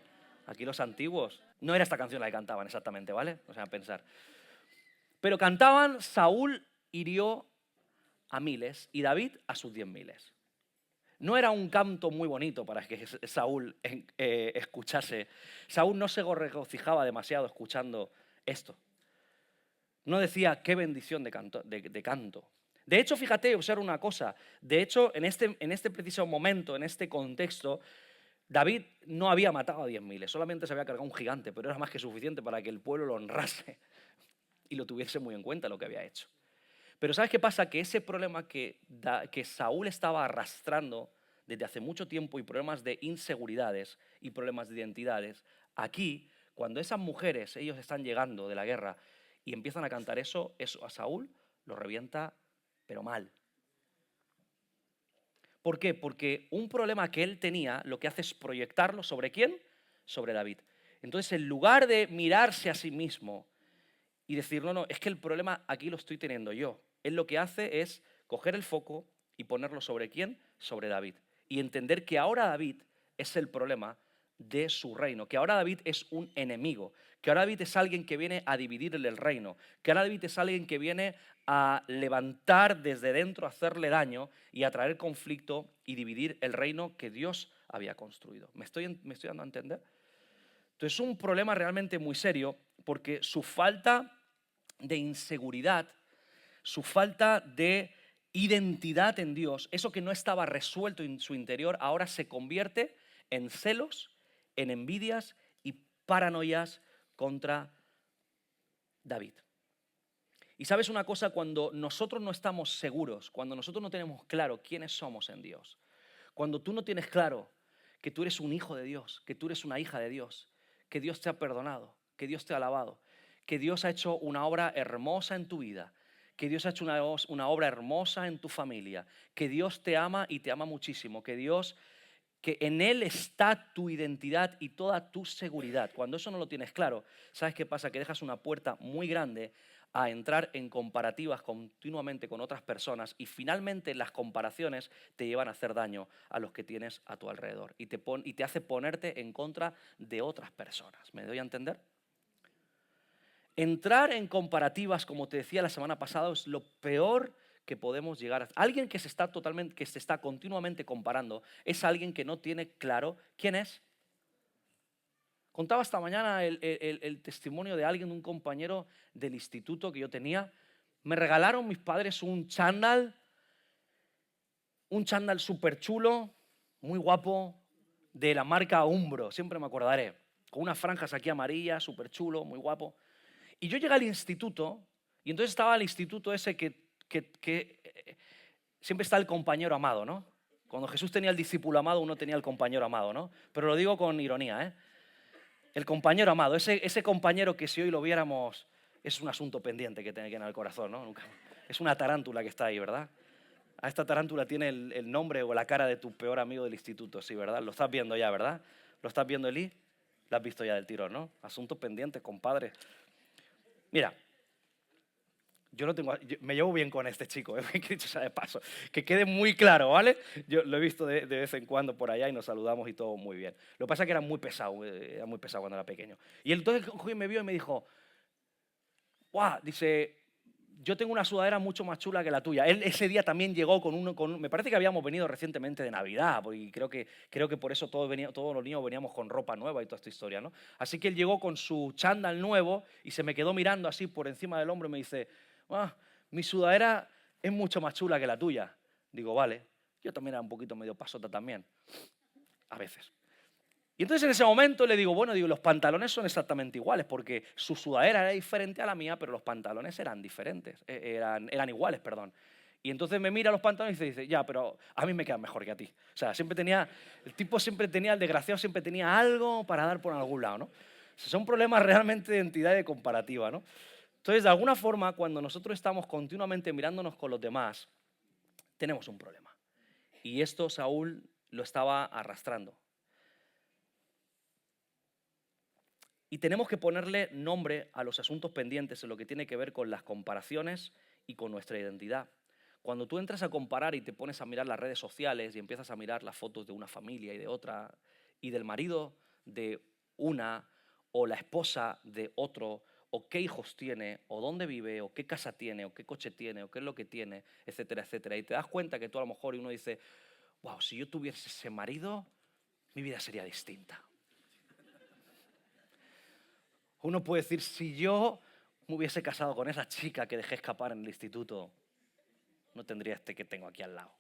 Aquí los antiguos, no era esta canción la que cantaban exactamente, ¿vale? O sea, pensar. Pero cantaban, Saúl hirió a miles y David a sus 10.000. No era un canto muy bonito para que Saúl escuchase. Saúl no se regocijaba demasiado escuchando esto. No decía, qué bendición de canto. De hecho, fíjate, observa una cosa. De hecho, en este preciso momento, en este contexto, David no había matado a 10.000, solamente se había cargado un gigante, pero era más que suficiente para que el pueblo lo honrase y lo tuviese muy en cuenta lo que había hecho. Pero ¿sabes qué pasa? Que ese problema que Saúl estaba arrastrando desde hace mucho tiempo y problemas de inseguridades y problemas de identidades, aquí, cuando esas mujeres, ellos están llegando de la guerra y empiezan a cantar eso a Saúl lo revienta, pero mal. ¿Por qué? Porque un problema que él tenía lo que hace es proyectarlo ¿sobre quién? Sobre David. Entonces, en lugar de mirarse a sí mismo y decir, no, es que el problema aquí lo estoy teniendo yo, él lo que hace es coger el foco y ponerlo ¿sobre quién? Sobre David. Y entender que ahora David es el problema de su reino, que ahora David es un enemigo, que ahora David es alguien que viene a dividirle el reino, que ahora David es alguien que viene a levantar desde dentro, a hacerle daño y a traer conflicto y dividir el reino que Dios había construido. ¿Me estoy dando a entender? Entonces es un problema realmente muy serio porque su falta de inseguridad, su falta de identidad en Dios, eso que no estaba resuelto en su interior, ahora se convierte en celos, en envidias y paranoias contra David. Y sabes una cosa, cuando nosotros no estamos seguros, cuando nosotros no tenemos claro quiénes somos en Dios, cuando tú no tienes claro que tú eres un hijo de Dios, que tú eres una hija de Dios, que Dios te ha perdonado, que Dios te ha alabado, que Dios ha hecho una obra hermosa en tu vida, que Dios ha hecho una obra hermosa en tu familia, que Dios te ama y te ama muchísimo, que en Él está tu identidad y toda tu seguridad. Cuando eso no lo tienes claro, ¿sabes qué pasa? Que dejas una puerta muy grande a entrar en comparativas continuamente con otras personas y finalmente las comparaciones te llevan a hacer daño a los que tienes a tu alrededor y te hace ponerte en contra de otras personas. ¿Me doy a entender? Entrar en comparativas, como te decía la semana pasada, es lo peor que podemos llegar a... Alguien que se está continuamente comparando es alguien que no tiene claro quién es. Contaba esta mañana el testimonio de alguien, de un compañero del instituto que yo tenía. Me regalaron mis padres un chándal súper chulo, muy guapo, de la marca Umbro, siempre me acordaré, con unas franjas aquí amarillas, súper chulo, muy guapo. Y yo llegué al instituto, y entonces estaba el instituto ese que siempre está el compañero amado, ¿no? Cuando Jesús tenía el discípulo amado, uno tenía el compañero amado, ¿no? Pero lo digo con ironía, ¿eh? El compañero amado, ese compañero que si hoy lo viéramos es un asunto pendiente que tiene que en el corazón, ¿no? Es una tarántula que está ahí, ¿verdad? A esta tarántula tiene el nombre o la cara de tu peor amigo del instituto, sí, ¿verdad? Lo estás viendo ya, ¿verdad? ¿Lo estás viendo, Eli? Lo has visto ya del tirón, ¿no? Asuntos pendientes, compadre. Mira, yo no tengo, me llevo bien con este chico, que dicho sea de paso, que quede muy claro, ¿vale? Yo lo he visto de vez en cuando por allá y nos saludamos y todo muy bien. Lo que pasa es que era muy pesado cuando era pequeño. Y entonces me vio y me dijo, ¡guau! Dice, yo tengo una sudadera mucho más chula que la tuya. Él ese día también llegó me parece que habíamos venido recientemente de Navidad, y creo que por eso todos los niños veníamos con ropa nueva y toda esta historia, ¿no? Así que él llegó con su chándal nuevo y se me quedó mirando así por encima del hombro y me dice, ah, mi sudadera es mucho más chula que la tuya. Digo, vale, yo también era un poquito medio pasota también, a veces. Y entonces en ese momento le digo, bueno, los pantalones son exactamente iguales, porque su sudadera era diferente a la mía, pero los pantalones eran diferentes, eran iguales, perdón. Y entonces me mira los pantalones y dice, ya, pero a mí me quedan mejor que a ti. O sea, el desgraciado siempre tenía algo para dar por algún lado, ¿no? O sea, son problemas realmente de identidad y de comparativa, ¿no? Entonces, de alguna forma, cuando nosotros estamos continuamente mirándonos con los demás, tenemos un problema. Y esto Saúl lo estaba arrastrando. Y tenemos que ponerle nombre a los asuntos pendientes en lo que tiene que ver con las comparaciones y con nuestra identidad. Cuando tú entras a comparar y te pones a mirar las redes sociales y empiezas a mirar las fotos de una familia y de otra, y del marido de una, o la esposa de otro, o qué hijos tiene, o dónde vive, o qué casa tiene, o qué coche tiene, o qué es lo que tiene, etcétera, etcétera. Y te das cuenta que tú a lo mejor uno dice, wow, si yo tuviese ese marido, mi vida sería distinta. Uno puede decir, si yo me hubiese casado con esa chica que dejé escapar en el instituto, no tendría este que tengo aquí al lado.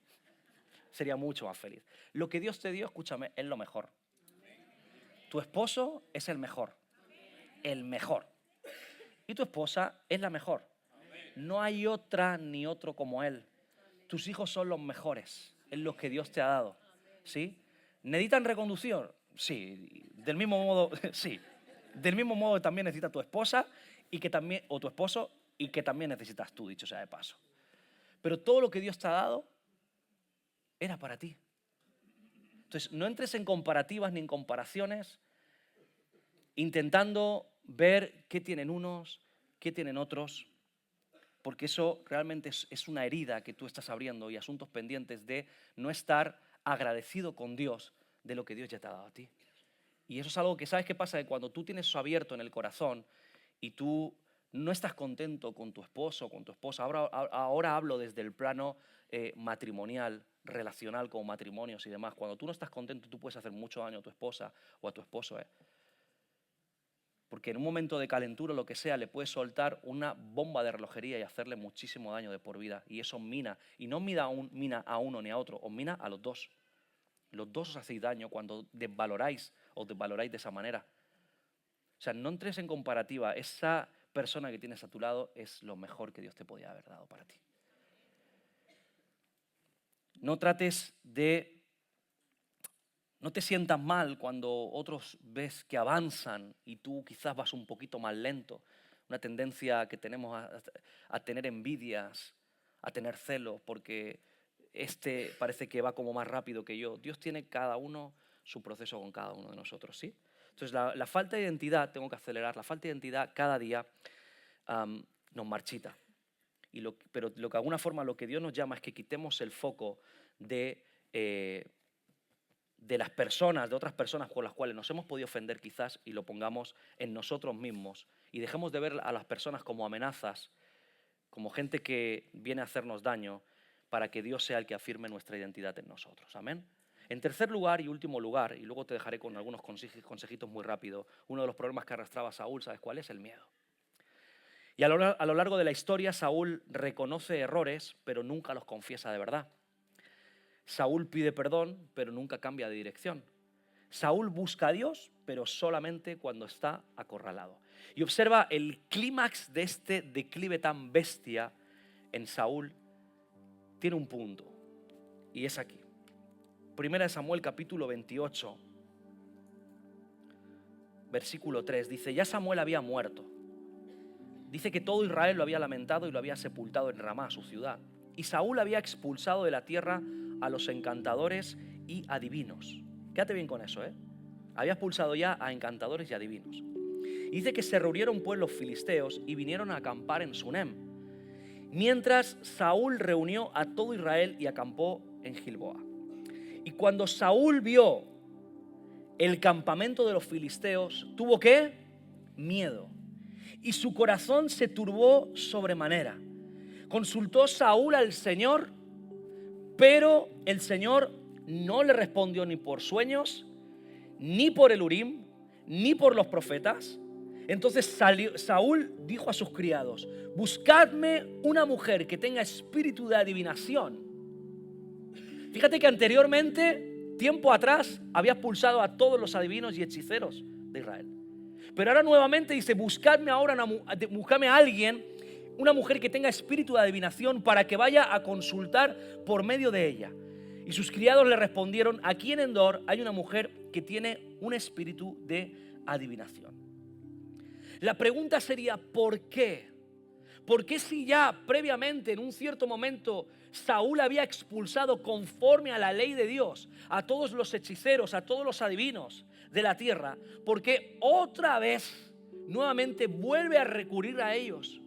Sería mucho más feliz. Lo que Dios te dio, escúchame, es lo mejor. Tu esposo es el mejor. El mejor. Y tu esposa es la mejor. No hay otra ni otro como él. Tus hijos son los mejores. Es lo que Dios te ha dado. ¿Sí? ¿Necesitan reconducción? Sí. Del mismo modo, sí. Del mismo modo que también necesita tu esposa o tu esposo y que también necesitas tú, dicho sea de paso. Pero todo lo que Dios te ha dado era para ti. Entonces, no entres en comparativas ni en comparaciones intentando ver qué tienen unos, qué tienen otros, porque eso realmente es una herida que tú estás abriendo y asuntos pendientes de no estar agradecido con Dios de lo que Dios ya te ha dado a ti. Y eso es algo que, ¿sabes qué pasa? Que cuando tú tienes eso abierto en el corazón y tú no estás contento con tu esposo o con tu esposa, ahora hablo desde el plano matrimonial, relacional con matrimonios y demás, cuando tú no estás contento, tú puedes hacer mucho daño a tu esposa o a tu esposo, porque en un momento de calentura, lo que sea, le puedes soltar una bomba de relojería y hacerle muchísimo daño de por vida. Y eso mina, y no mina a uno ni a otro, os mina a los dos. Los dos os hacéis daño cuando desvaloráis de esa manera. O sea, no entres en comparativa. Esa persona que tienes a tu lado es lo mejor que Dios te podía haber dado para ti. No te sientas mal cuando otros ves que avanzan y tú quizás vas un poquito más lento. Una tendencia que tenemos a tener envidias, a tener celos, porque este parece que va como más rápido que yo. Dios tiene cada uno su proceso con cada uno de nosotros, ¿sí? Entonces la falta de identidad, tengo que acelerar, la falta de identidad cada día nos marchita. Pero lo que de alguna forma lo que Dios nos llama es que quitemos el foco de de las personas, de otras personas con las cuales nos hemos podido ofender quizás, y lo pongamos en nosotros mismos y dejemos de ver a las personas como amenazas, como gente que viene a hacernos daño, para que Dios sea el que afirme nuestra identidad en nosotros. Amén. En tercer lugar y último lugar, y luego te dejaré con algunos consejitos muy rápido, uno de los problemas que arrastraba Saúl, ¿sabes cuál es? El miedo. Y a lo largo de la historia, Saúl reconoce errores, pero nunca los confiesa de verdad. Saúl pide perdón, pero nunca cambia de dirección. Saúl busca a Dios, pero solamente cuando está acorralado. Y observa el clímax de este declive tan bestia en Saúl. Tiene un punto, y es aquí. Primera de Samuel, capítulo 28, versículo 3, dice: ya Samuel había muerto. Dice que todo Israel lo había lamentado y lo había sepultado en Ramá, su ciudad. Y Saúl había expulsado de la tierra a los encantadores y adivinos. Quédate bien con eso, ¿eh? Había expulsado ya a encantadores y adivinos. Y dice que se reunieron pues los filisteos y vinieron a acampar en Sunem. Mientras Saúl reunió a todo Israel y acampó en Gilboa. Y cuando Saúl vio el campamento de los filisteos, ¿tuvo qué? Miedo. Y su corazón se turbó sobremanera. Consultó Saúl al Señor, pero el Señor no le respondió ni por sueños, ni por el Urim, ni por los profetas. Entonces Saúl dijo a sus criados: buscadme una mujer que tenga espíritu de adivinación. Fíjate que anteriormente, tiempo atrás, había expulsado a todos los adivinos y hechiceros de Israel. Pero ahora nuevamente dice: buscadme a alguien, una mujer que tenga espíritu de adivinación, para que vaya a consultar por medio de ella. Y sus criados le respondieron: aquí en Endor hay una mujer que tiene un espíritu de adivinación. La pregunta sería: ¿por qué? ¿Por qué si ya previamente, en un cierto momento, Saúl había expulsado conforme a la ley de Dios a todos los hechiceros, a todos los adivinos de la tierra, por qué otra vez nuevamente vuelve a recurrir a ellos?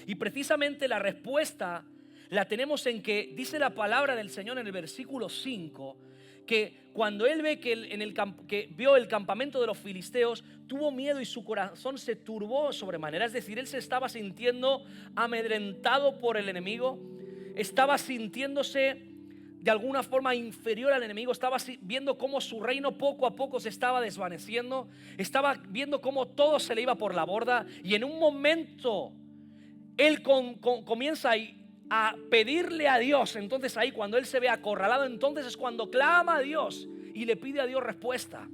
Y precisamente la respuesta la tenemos en que dice la palabra del Señor en el versículo 5, que cuando él ve que vio el campamento de los filisteos, tuvo miedo y su corazón se turbó sobremanera. Es decir, él se estaba sintiendo amedrentado por el enemigo, estaba sintiéndose de alguna forma inferior al enemigo, estaba viendo cómo su reino poco a poco se estaba desvaneciendo, estaba viendo cómo todo se le iba por la borda, y en un momento él comienza a pedirle a Dios. Entonces ahí, cuando él se ve acorralado, entonces es cuando clama a Dios y le pide a Dios respuesta.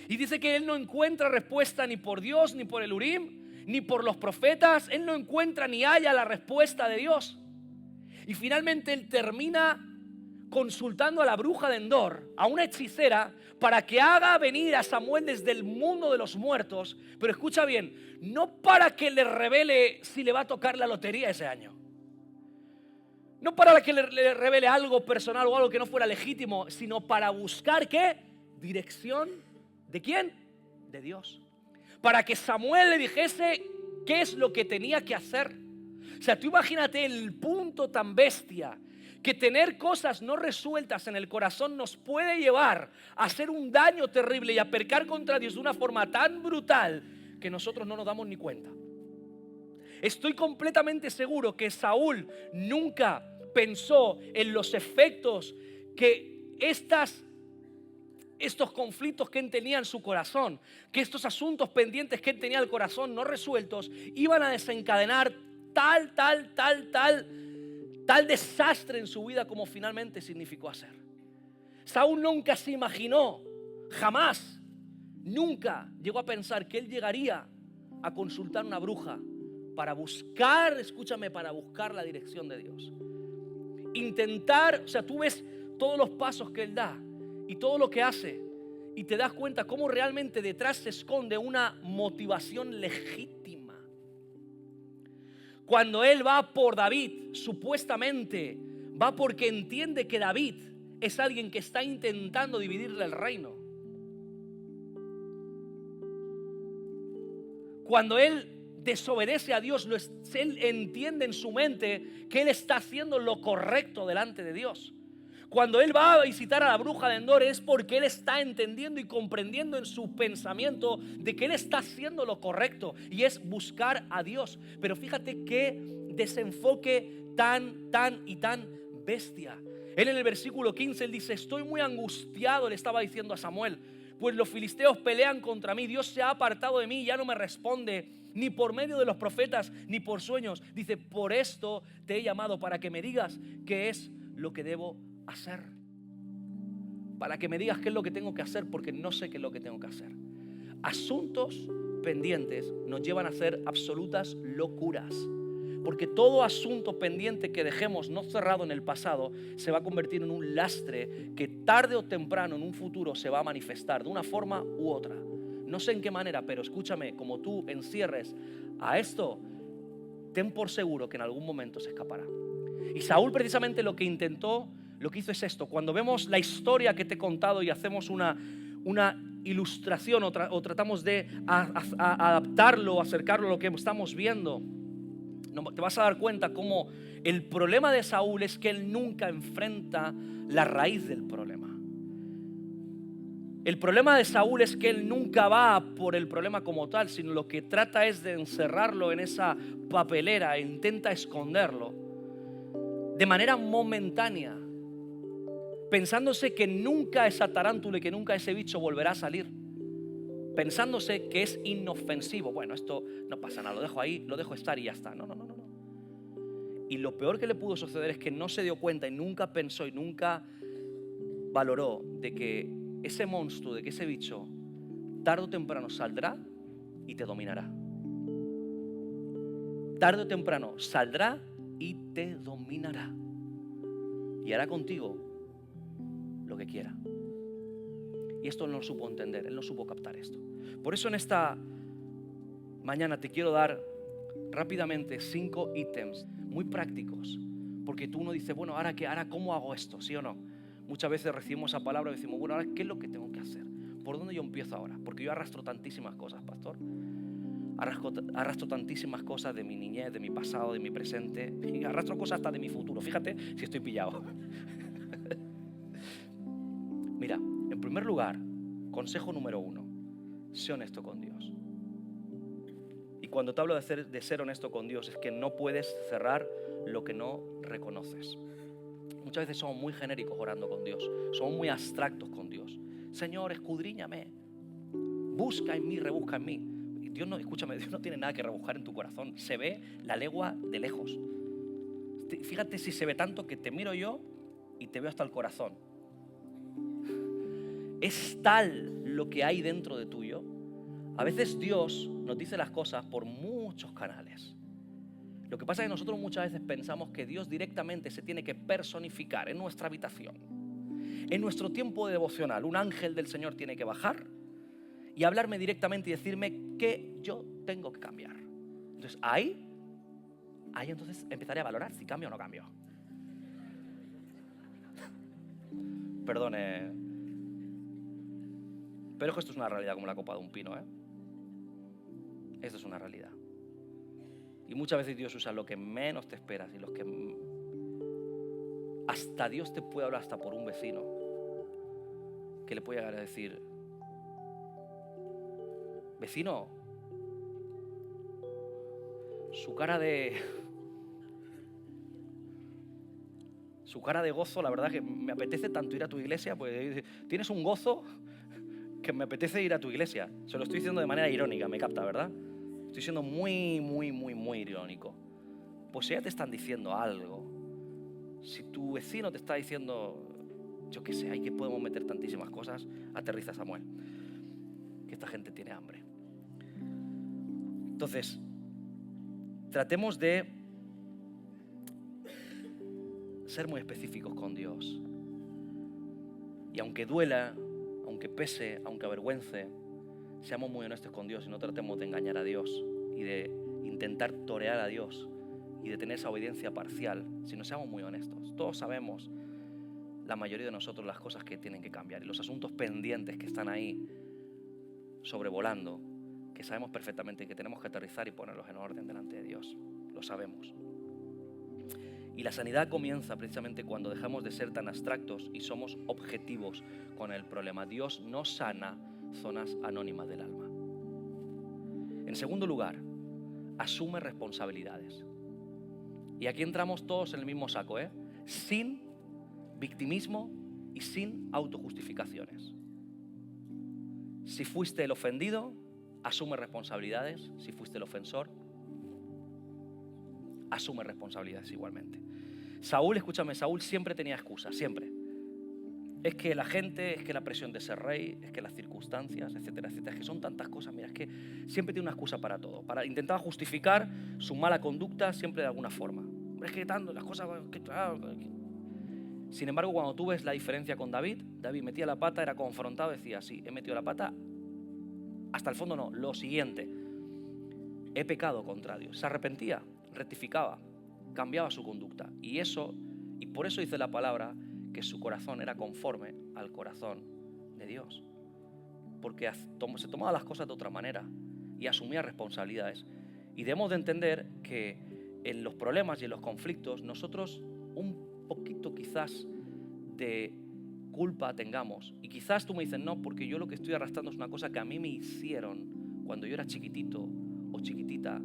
Y dice que él no encuentra respuesta ni por Dios, ni por el Urim, ni por los profetas. Él no encuentra ni halla la respuesta de Dios. Y finalmente él termina consultando a la bruja de Endor, a una hechicera, para que haga venir a Samuel desde el mundo de los muertos. Pero escucha bien, no para que le revele si le va a tocar la lotería ese año, no para que le revele algo personal o algo que no fuera legítimo, sino para buscar ¿qué? Dirección. ¿De quién? De Dios. Para que Samuel le dijese qué es lo que tenía que hacer. O sea, tú imagínate el punto tan bestia que tener cosas no resueltas en el corazón nos puede llevar a hacer un daño terrible y a pecar contra Dios de una forma tan brutal que nosotros no nos damos ni cuenta. Estoy completamente seguro que Saúl nunca pensó en los efectos que estos conflictos que él tenía en su corazón, que estos asuntos pendientes que él tenía en el corazón no resueltos, iban a desencadenar tal desastre en su vida como finalmente significó hacer. Saúl nunca se imaginó, jamás, nunca llegó a pensar que él llegaría a consultar a una bruja para buscar, escúchame, para buscar la dirección de Dios. Intentar, o sea, tú ves todos los pasos que él da y todo lo que hace y te das cuenta cómo realmente detrás se esconde una motivación legítima. Cuando él va por David, supuestamente va porque entiende que David es alguien que está intentando dividirle el reino. Cuando él desobedece a Dios, él entiende en su mente que él está haciendo lo correcto delante de Dios. Cuando él va a visitar a la bruja de Endor es porque él está entendiendo y comprendiendo en su pensamiento de que él está haciendo lo correcto y es buscar a Dios. Pero fíjate qué desenfoque tan bestia. Él en el versículo 15 él dice: estoy muy angustiado, le estaba diciendo a Samuel, pues los filisteos pelean contra mí. Dios se ha apartado de mí y ya no me responde, ni por medio de los profetas, ni por sueños. Dice: por esto te he llamado, para que me digas qué es lo que debo hacer. Para que me digas qué es lo que tengo que hacer, porque no sé qué es lo que tengo que hacer. Asuntos pendientes nos llevan a hacer absolutas locuras. Porque todo asunto pendiente que dejemos no cerrado en el pasado se va a convertir en un lastre que tarde o temprano en un futuro se va a manifestar de una forma u otra. No sé en qué manera, pero escúchame, como tú encierres a esto, ten por seguro que en algún momento se escapará. Y Saúl precisamente lo que hizo es esto. Cuando vemos la historia que te he contado y hacemos una ilustración o tratamos de adaptarlo, acercarlo a lo que estamos viendo, te vas a dar cuenta cómo el problema de Saúl es que él nunca enfrenta la raíz del problema. El problema de Saúl es que él nunca va por el problema como tal, sino lo que trata es de encerrarlo en esa papelera e intenta esconderlo de manera momentánea, pensándose que nunca esa tarántula y que nunca ese bicho volverá a salir, pensándose que es inofensivo. Bueno, esto no pasa nada, lo dejo ahí, lo dejo estar y ya está. No. Y lo peor que le pudo suceder es que no se dio cuenta y nunca pensó y nunca valoró de que ese monstruo, de que ese bicho tarde o temprano saldrá y te dominará. Tarde o temprano saldrá y te dominará y hará contigo lo que quiera. Y esto él no supo entender, él no supo captar esto. Por eso en esta mañana te quiero dar rápidamente 5 ítems muy prácticos, porque tú uno dice: bueno, ¿ahora qué? ¿Ahora cómo hago esto? ¿Sí o no? Muchas veces recibimos esa palabra y decimos: bueno, ¿ahora qué es lo que tengo que hacer? ¿Por dónde yo empiezo ahora? Porque yo arrastro tantísimas cosas, pastor. Arrastro tantísimas cosas de mi niñez, de mi pasado, de mi presente, y arrastro cosas hasta de mi futuro. Fíjate si estoy pillado. Mira, en primer lugar, consejo número 1, sé honesto con Dios. Y cuando te hablo de ser honesto con Dios, es que no puedes cerrar lo que no reconoces. Muchas veces somos muy genéricos orando con Dios, somos muy abstractos con Dios. Señor, escudriñame, busca en mí, rebusca en mí. Y Dios no, escúchame, Dios no tiene nada que rebuscar en tu corazón, se ve la legua de lejos. Fíjate si se ve tanto que te miro yo y te veo hasta el corazón. Es tal lo que hay dentro de tuyo. A veces Dios nos dice las cosas por muchos canales. Lo que pasa es que nosotros muchas veces pensamos que Dios directamente se tiene que personificar en nuestra habitación. En nuestro tiempo de devocional, un ángel del Señor tiene que bajar y hablarme directamente y decirme que yo tengo que cambiar. Entonces ahí entonces empezaré a valorar si cambio o no cambio. Perdone, pero es que esto es una realidad como la copa de un pino, ¿eh? Esto es una realidad. Y muchas veces Dios usa lo que menos te esperas y los que hasta Dios te puede hablar hasta por un vecino que le puede llegar a decir: vecino, su cara de gozo, la verdad que me apetece tanto ir a tu iglesia, pues tienes un gozo que me apetece ir a tu iglesia. Se lo estoy diciendo de manera irónica, me capta, ¿verdad? Estoy siendo muy irónico. Pues si ya te están diciendo algo, si tu vecino te está diciendo, yo qué sé, hay que podemos meter tantísimas cosas, aterriza, Samuel, que esta gente tiene hambre. Entonces, tratemos de ser muy específicos con Dios. Y aunque duela, aunque pese, aunque avergüence, seamos muy honestos con Dios y no tratemos de engañar a Dios y de intentar torear a Dios y de tener esa obediencia parcial, sino seamos muy honestos. Todos sabemos, la mayoría de nosotros, las cosas que tienen que cambiar y los asuntos pendientes que están ahí sobrevolando, que sabemos perfectamente que tenemos que aterrizar y ponerlos en orden delante de Dios. Lo sabemos. Y la sanidad comienza precisamente cuando dejamos de ser tan abstractos y somos objetivos con el problema. Dios no sana zonas anónimas del alma. En segundo lugar, asume responsabilidades. Y aquí entramos todos en el mismo saco, sin victimismo y sin autojustificaciones. Si fuiste el ofendido, asume responsabilidades. Si fuiste el ofensor, asume responsabilidades igualmente. Saúl, escúchame, Saúl siempre tenía excusas, siempre. Es que la gente, es que la presión de ser rey, es que las circunstancias, etcétera, etcétera. Es que son tantas cosas, mira, es que siempre tiene una excusa para todo. Intentaba justificar su mala conducta siempre de alguna forma. Es que tanto las cosas... Sin embargo, cuando tú ves la diferencia con David, David metía la pata, era confrontado, decía, sí, he metido la pata, hasta el fondo no, lo siguiente, he pecado contra Dios. Se arrepentía, rectificaba, cambiaba su conducta. Y por eso dice la palabra que su corazón era conforme al corazón de Dios. Porque se tomaba las cosas de otra manera y asumía responsabilidades. Y debemos de entender que en los problemas y en los conflictos nosotros un poquito quizás de culpa tengamos. Y quizás tú me dices, no, porque yo lo que estoy arrastrando es una cosa que a mí me hicieron cuando yo era chiquitito o chiquitita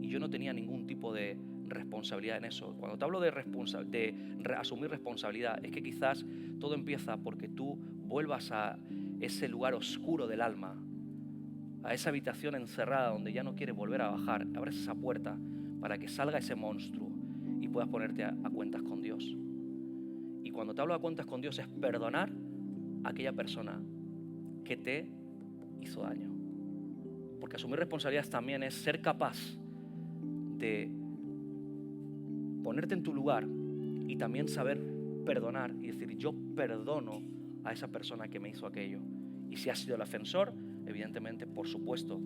y yo no tenía ningún tipo de responsabilidad en eso. Cuando te hablo de asumir responsabilidad, es que quizás todo empieza porque tú vuelvas a ese lugar oscuro del alma, a esa habitación encerrada donde ya no quieres volver a bajar, abres esa puerta para que salga ese monstruo y puedas ponerte a cuentas con Dios. Y cuando te hablo de cuentas con Dios es perdonar a aquella persona que te hizo daño. Porque asumir responsabilidades también es ser capaz de ponerte en tu lugar y también saber perdonar y decir, yo perdono a esa persona que me hizo aquello. Y si has sido el ofensor, evidentemente, por supuesto,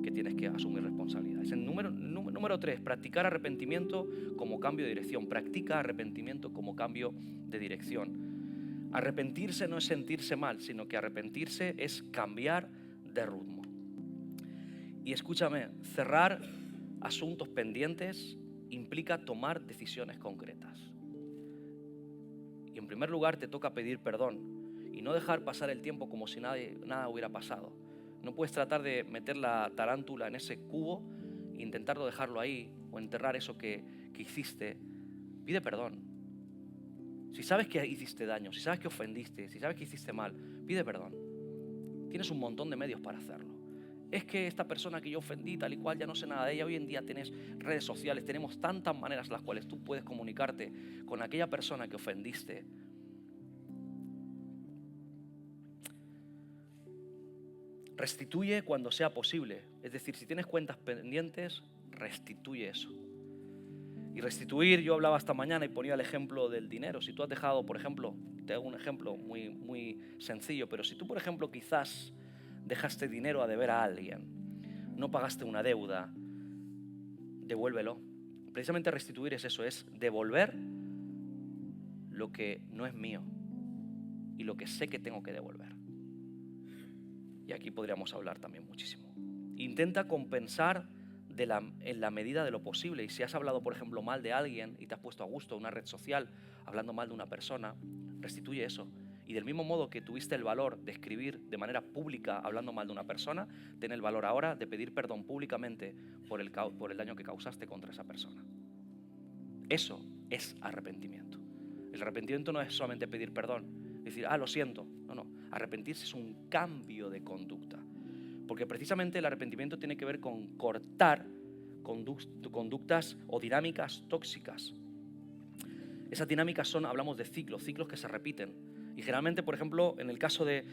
que tienes que asumir responsabilidades. En número 3, practicar arrepentimiento como cambio de dirección. Practica arrepentimiento como cambio de dirección. Arrepentirse no es sentirse mal, sino que arrepentirse es cambiar de rumbo. Y escúchame, cerrar asuntos pendientes implica tomar decisiones concretas. Y en primer lugar te toca pedir perdón y no dejar pasar el tiempo como si nada hubiera pasado. No puedes tratar de meter la tarántula en ese cubo e intentarlo dejarlo ahí o enterrar eso que hiciste. Pide perdón. Si sabes que hiciste daño, si sabes que ofendiste, si sabes que hiciste mal, pide perdón. Tienes un montón de medios para hacerlo. Es que esta persona que yo ofendí, tal y cual, ya no sé nada de ella. Hoy en día tienes redes sociales, tenemos tantas maneras en las cuales tú puedes comunicarte con aquella persona que ofendiste. Restituye cuando sea posible. Es decir, si tienes cuentas pendientes, restituye eso. Y restituir, yo hablaba esta mañana y ponía el ejemplo del dinero. Si tú has dejado, por ejemplo, te hago un ejemplo muy, muy sencillo, pero si tú, por ejemplo, quizás dejaste dinero a deber a alguien, no pagaste una deuda, devuélvelo. Precisamente restituir es eso, es devolver lo que no es mío y lo que sé que tengo que devolver. Y aquí podríamos hablar también muchísimo. Intenta compensar en la medida de lo posible. Y si has hablado, por ejemplo, mal de alguien y te has puesto a gusto en una red social hablando mal de una persona, restituye eso. Y del mismo modo que tuviste el valor de escribir de manera pública hablando mal de una persona, ten el valor ahora de pedir perdón públicamente por el daño que causaste contra esa persona. Eso es arrepentimiento. El arrepentimiento no es solamente pedir perdón, decir, lo siento. No. Arrepentirse es un cambio de conducta. Porque precisamente el arrepentimiento tiene que ver con cortar conductas o dinámicas tóxicas. Esas dinámicas hablamos de ciclos que se repiten. Y generalmente, por ejemplo, en el caso de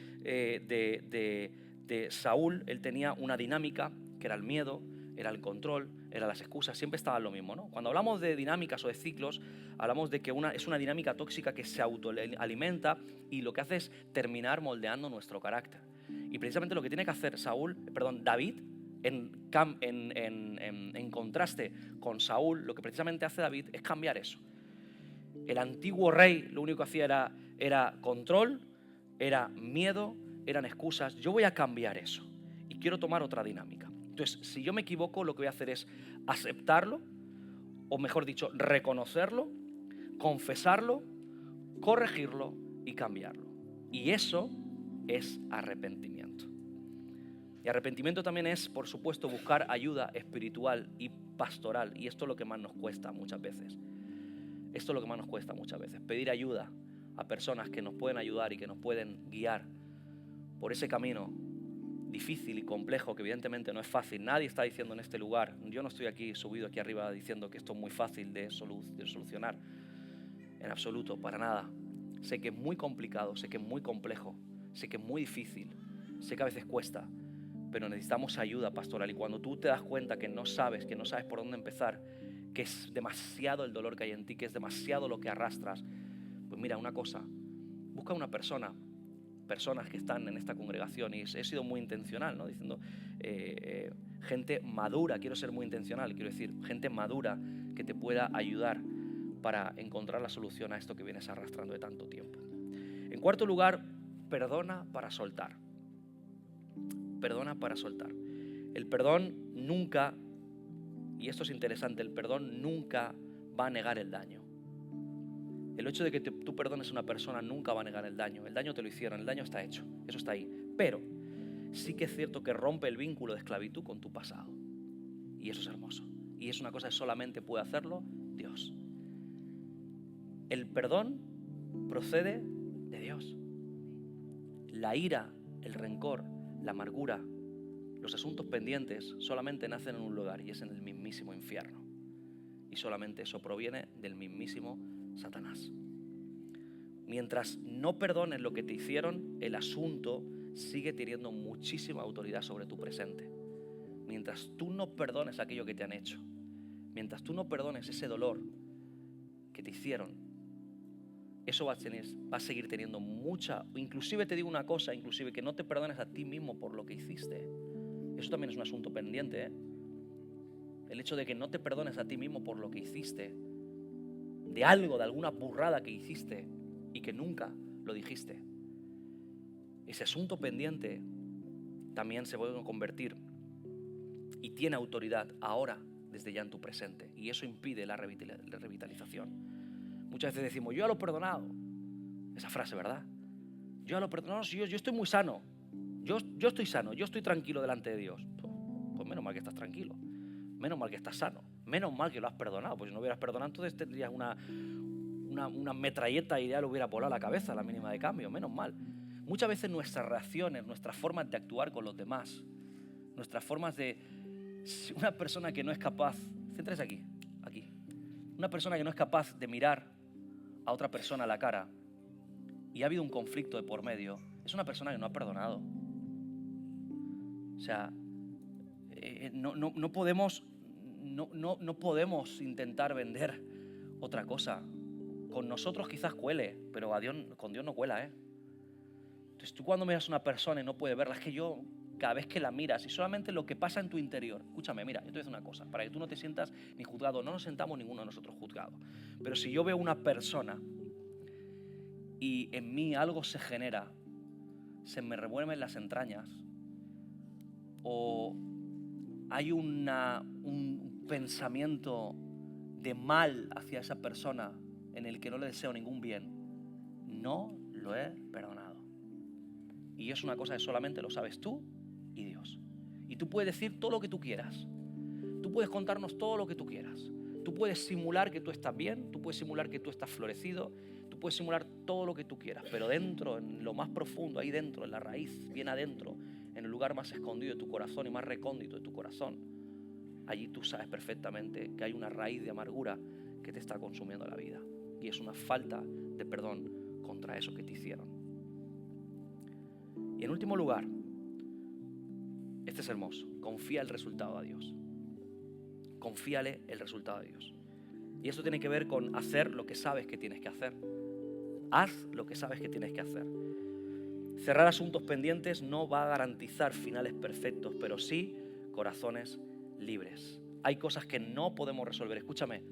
Saúl, él tenía una dinámica que era el miedo, era el control, eran las excusas, siempre estaba lo mismo, ¿no? Cuando hablamos de dinámicas o de ciclos, hablamos de que es una dinámica tóxica que se autoalimenta y lo que hace es terminar moldeando nuestro carácter. Y precisamente lo que tiene que hacer David, en contraste con Saúl, lo que precisamente hace David es cambiar eso. El antiguo rey lo único que hacía era control, era miedo, eran excusas. Yo voy a cambiar eso y quiero tomar otra dinámica. Entonces, si yo me equivoco, lo que voy a hacer es aceptarlo o mejor dicho, reconocerlo, confesarlo, corregirlo y cambiarlo. Y eso es arrepentimiento. Y arrepentimiento también es, por supuesto, buscar ayuda espiritual y pastoral. Y esto es lo que más nos cuesta muchas veces. Esto es lo que más nos cuesta muchas veces. Pedir ayuda a personas que nos pueden ayudar y que nos pueden guiar por ese camino difícil y complejo, que evidentemente no es fácil. Nadie está diciendo en este lugar, yo no estoy aquí subido aquí arriba diciendo que esto es muy fácil de solucionar. En absoluto, para nada. Sé que es muy complicado, sé que es muy complejo, sé que es muy difícil, sé que a veces cuesta, pero necesitamos ayuda pastoral. Y cuando tú te das cuenta que no sabes por dónde empezar, que es demasiado el dolor que hay en ti, que es demasiado lo que arrastras, pues mira, una cosa, busca una personas que están en esta congregación, y he sido muy intencional, ¿no? Diciendo gente madura, quiero ser muy intencional, quiero decir, gente madura que te pueda ayudar para encontrar la solución a esto que vienes arrastrando de tanto tiempo. En cuarto lugar, perdona para soltar. Perdona para soltar. El perdón nunca, y esto es interesante, el perdón nunca va a negar el daño. El hecho de que tú perdones a una persona nunca va a negar el daño. El daño te lo hicieron, el daño está hecho, eso está ahí. Pero sí que es cierto que rompe el vínculo de esclavitud con tu pasado. Y eso es hermoso. Y es una cosa que solamente puede hacerlo Dios. El perdón procede de Dios. La ira, el rencor, la amargura, los asuntos pendientes solamente nacen en un lugar, y es en el mismísimo infierno. Y solamente eso proviene del mismísimo Satanás. Mientras no perdones lo que te hicieron, el asunto sigue teniendo muchísima autoridad sobre tu presente. Mientras tú no perdones aquello que te han hecho, mientras tú no perdones ese dolor que te hicieron, eso va a seguir teniendo mucha. Inclusive te digo una cosa, inclusive que no te perdones a ti mismo por lo que hiciste. Eso también es un asunto pendiente, ¿eh? El hecho de que no te perdones a ti mismo por lo que hiciste, de algo, de alguna burrada que hiciste y que nunca lo dijiste. Ese asunto pendiente también se vuelve a convertir y tiene autoridad ahora, desde ya en tu presente. Y eso impide la revitalización. Muchas veces decimos, yo ya lo he perdonado. Esa frase, ¿verdad? Yo ya lo he perdonado, no, si yo estoy muy sano. Yo estoy sano, yo estoy tranquilo delante de Dios. Pues menos mal que estás tranquilo. Menos mal que estás sano. Menos mal que lo has perdonado. Pues si no hubieras perdonado, entonces tendrías una metralleta y ya le hubiera volado la cabeza a la mínima de cambio. Menos mal. Muchas veces nuestras reacciones, nuestras formas de actuar con los demás, nuestras formas de... Una persona que no es capaz... Céntrese aquí. Una persona que no es capaz de mirar a otra persona a la cara y ha habido un conflicto de por medio, es una persona que no ha perdonado. O sea, no podemos intentar vender otra cosa. Con nosotros quizás cuele, pero con Dios no cuela, ¿eh? Entonces tú cuando miras a una persona y no puedes verla, es que yo, cada vez que la miras y solamente lo que pasa en tu interior, escúchame, mira, yo te voy a decir una cosa, para que tú no te sientas ni juzgado, no nos sentamos ninguno de nosotros juzgados, pero si yo veo una persona y en mí algo se genera, se me revuelven las entrañas, o hay un pensamiento de mal hacia esa persona en el que no le deseo ningún bien, no lo he perdonado. Y es una cosa que solamente lo sabes tú y Dios. Y tú puedes decir todo lo que tú quieras. Tú puedes contarnos todo lo que tú quieras. Tú puedes simular que tú estás bien, tú puedes simular que tú estás florecido, tú puedes simular todo lo que tú quieras, pero dentro, en lo más profundo, ahí dentro, en la raíz, bien adentro, en el lugar más escondido de tu corazón y más recóndito de tu corazón, allí tú sabes perfectamente que hay una raíz de amargura que te está consumiendo la vida. Y es una falta de perdón contra eso que te hicieron. Y en último lugar, este es hermoso, confía el resultado a Dios. Confíale el resultado a Dios. Y esto tiene que ver con hacer lo que sabes que tienes que hacer. Haz lo que sabes que tienes que hacer. Cerrar asuntos pendientes no va a garantizar finales perfectos, pero sí corazones libres. Hay cosas que no podemos resolver. Escúchame,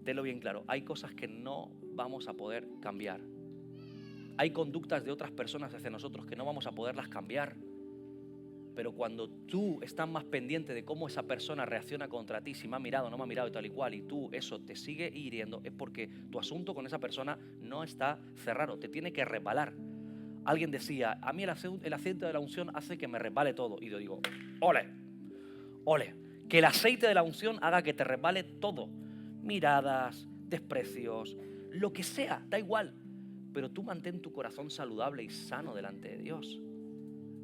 tenlo bien claro. Hay cosas que no vamos a poder cambiar. Hay conductas de otras personas hacia nosotros que no vamos a poderlas cambiar. Pero cuando tú estás más pendiente de cómo esa persona reacciona contra ti, si me ha mirado, no me ha mirado y tal y cual, y tú eso te sigue hiriendo, es porque tu asunto con esa persona no está cerrado, te tiene que resbalar. Alguien decía, a mí el aceite de la unción hace que me resbale todo. Y yo digo, ole, ole, que el aceite de la unción haga que te resbale todo. Miradas, desprecios, lo que sea, da igual. Pero tú mantén tu corazón saludable y sano delante de Dios.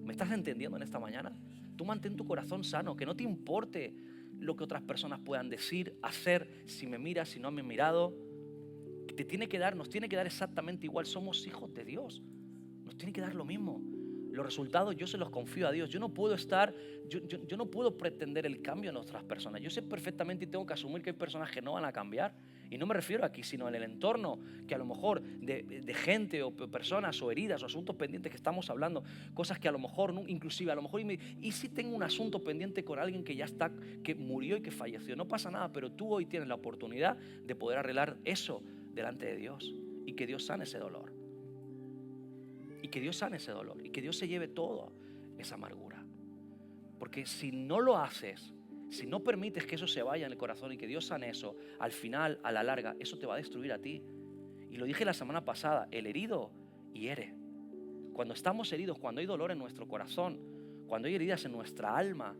¿Me estás entendiendo en esta mañana? Tú mantén tu corazón sano, que no te importe lo que otras personas puedan decir, hacer, si me miras, si no me han mirado. Nos tiene que dar exactamente igual. Somos hijos de Dios. Nos tiene que dar lo mismo. Los resultados yo se los confío a Dios. Yo no puedo pretender el cambio en otras personas. Yo sé perfectamente y tengo que asumir que hay personas que no van a cambiar. Y no me refiero aquí, sino en el entorno, que a lo mejor de gente o personas o heridas o asuntos pendientes que estamos hablando, cosas que a lo mejor, inclusive a lo mejor, y si tengo un asunto pendiente con alguien que ya está, que murió y que falleció, no pasa nada, pero tú hoy tienes la oportunidad de poder arreglar eso delante de Dios y que Dios sane ese dolor. Y que Dios sane ese dolor y que Dios se lleve toda esa amargura. Porque si no lo haces, si no permites que eso se vaya en el corazón y que Dios sane eso, al final, a la larga, eso te va a destruir a ti. Y lo dije la semana pasada, el herido hiere. Cuando estamos heridos, cuando hay dolor en nuestro corazón, cuando hay heridas en nuestra alma,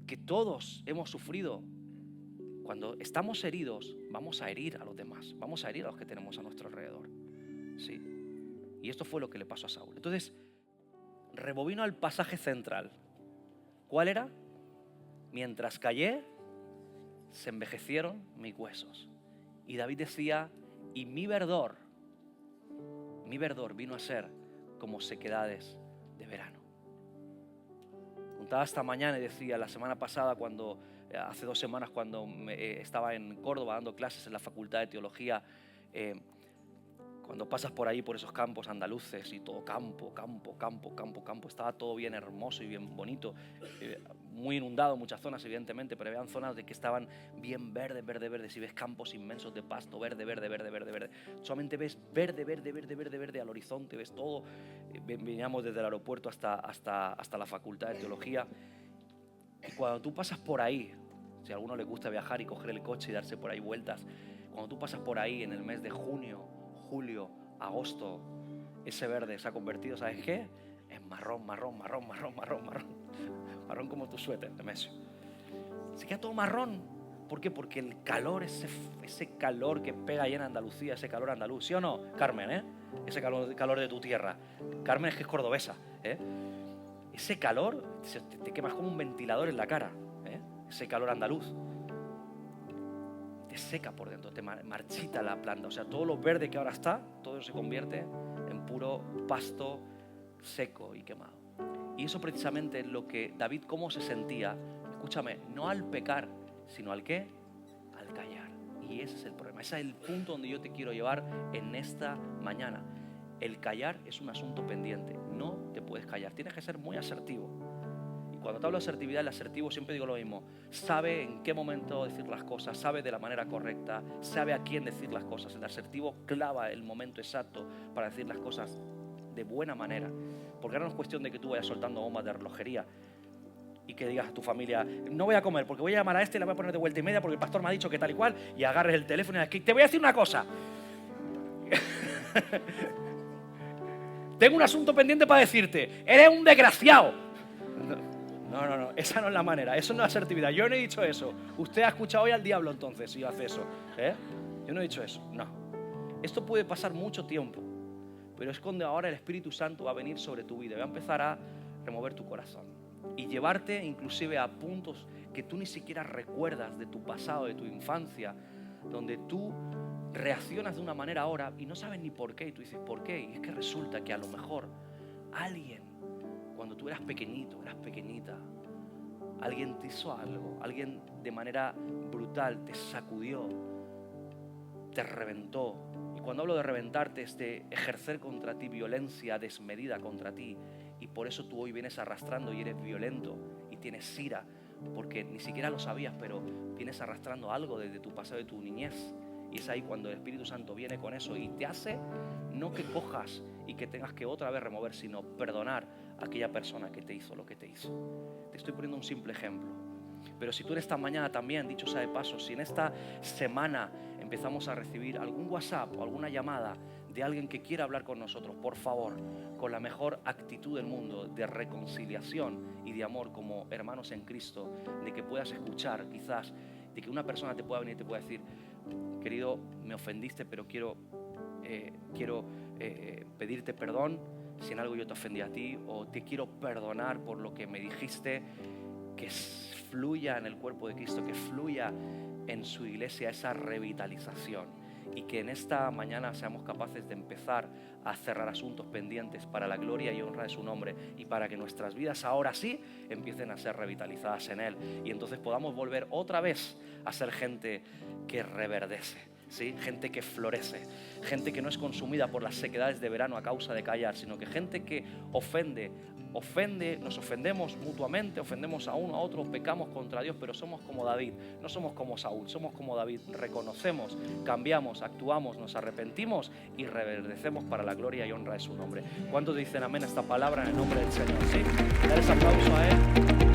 que todos hemos sufrido, cuando estamos heridos, vamos a herir a los demás, vamos a herir a los que tenemos a nuestro alrededor. ¿Sí? Y esto fue lo que le pasó a Saúl. Entonces, rebobino al pasaje central. ¿Cuál era? Mientras callé, se envejecieron mis huesos. Y David decía, y mi verdor vino a ser como sequedades de verano. Contaba esta mañana y decía, la semana pasada, hace 2 semanas, cuando estaba en Córdoba dando clases en la Facultad de Teología, cuando pasas por ahí, por esos campos andaluces y todo campo, estaba todo bien hermoso y bien bonito, muy inundado muchas zonas evidentemente, pero había zonas de que estaban bien verdes, y ves campos inmensos de pasto, verde, solamente ves verde al horizonte, ves todo. Veníamos desde el aeropuerto hasta la Facultad de Teología, y cuando tú pasas por ahí, si a alguno le gusta viajar y coger el coche y darse por ahí vueltas, cuando tú pasas por ahí en el mes de junio, julio, agosto, ese verde se ha convertido, ¿sabes qué? En marrón como tu suéter de Messi. Se queda todo marrón. ¿Por qué? Porque el calor, ese calor que pega ahí en Andalucía, ese calor andaluz, ¿sí o no, Carmen? Ese calor de tu tierra. Carmen es que es cordobesa, Ese calor te quemas como un ventilador en la cara, ese calor andaluz. Te seca por dentro, te marchita la planta. O sea, todo lo verde que ahora está, todo se convierte en puro pasto seco y quemado. Y eso precisamente es lo que David, cómo se sentía, escúchame, no al pecar, sino al ¿qué? Al callar. Y ese es el problema, ese es el punto donde yo te quiero llevar en esta mañana. El callar es un asunto pendiente, no te puedes callar, tienes que ser muy asertivo. Cuando te hablo de asertividad, el asertivo siempre digo lo mismo. Sabe en qué momento decir las cosas, sabe de la manera correcta, sabe a quién decir las cosas. El asertivo clava el momento exacto para decir las cosas de buena manera. Porque ahora no es cuestión de que tú vayas soltando bombas de relojería y que digas a tu familia, no voy a comer porque voy a llamar a este y la voy a poner de vuelta y media porque el pastor me ha dicho que tal y cual, y agarres el teléfono y dices, te voy a decir una cosa. Tengo un asunto pendiente para decirte, eres un desgraciado. No, esa no es la manera, eso no es asertividad. Yo no he dicho eso. Usted ha escuchado hoy al diablo entonces si hace eso, Yo no he dicho eso, no. Esto puede pasar mucho tiempo, pero es cuando ahora el Espíritu Santo va a venir sobre tu vida, va a empezar a remover tu corazón y llevarte inclusive a puntos que tú ni siquiera recuerdas de tu pasado, de tu infancia, donde tú reaccionas de una manera ahora y no sabes ni por qué, y tú dices, ¿por qué? Y es que resulta que a lo mejor alguien, cuando tú eras pequeñito, eras pequeñita, alguien te hizo algo, alguien de manera brutal te sacudió, te reventó. Y cuando hablo de reventarte es de ejercer contra ti violencia desmedida contra ti. Y por eso tú hoy vienes arrastrando y eres violento y tienes ira, porque ni siquiera lo sabías, pero vienes arrastrando algo desde tu pasado, de tu niñez. Y es ahí cuando el Espíritu Santo viene con eso y te hace, no que cojas y que tengas que otra vez remover, sino perdonar a aquella persona que te hizo lo que te hizo. Te estoy poniendo un simple ejemplo. Pero si tú en esta mañana también, dicho sea de paso, si en esta semana empezamos a recibir algún WhatsApp o alguna llamada de alguien que quiera hablar con nosotros, por favor, con la mejor actitud del mundo, de reconciliación y de amor como hermanos en Cristo, de que puedas escuchar quizás, de que una persona te pueda venir y te pueda decir: querido, me ofendiste, pero quiero pedirte perdón si en algo yo te ofendí a ti, o te quiero perdonar por lo que me dijiste. Que fluya en el cuerpo de Cristo, que fluya en su iglesia esa revitalización, y que en esta mañana seamos capaces de empezar a cerrar asuntos pendientes para la gloria y honra de su nombre, y para que nuestras vidas ahora sí empiecen a ser revitalizadas en Él, y entonces podamos volver otra vez a ser gente que reverdece, ¿sí? Gente que florece, gente que no es consumida por las sequedades de verano a causa de callar, sino que gente que ofende, nos ofendemos mutuamente, ofendemos a uno a otro, pecamos contra Dios, pero somos como David, no somos como Saúl, somos como David, reconocemos, cambiamos, actuamos, nos arrepentimos y reverdecemos para la gloria y honra de su nombre. ¿Cuántos dicen amén a esta palabra en el nombre del Señor? ¿Sí? Dale ese aplauso a Él.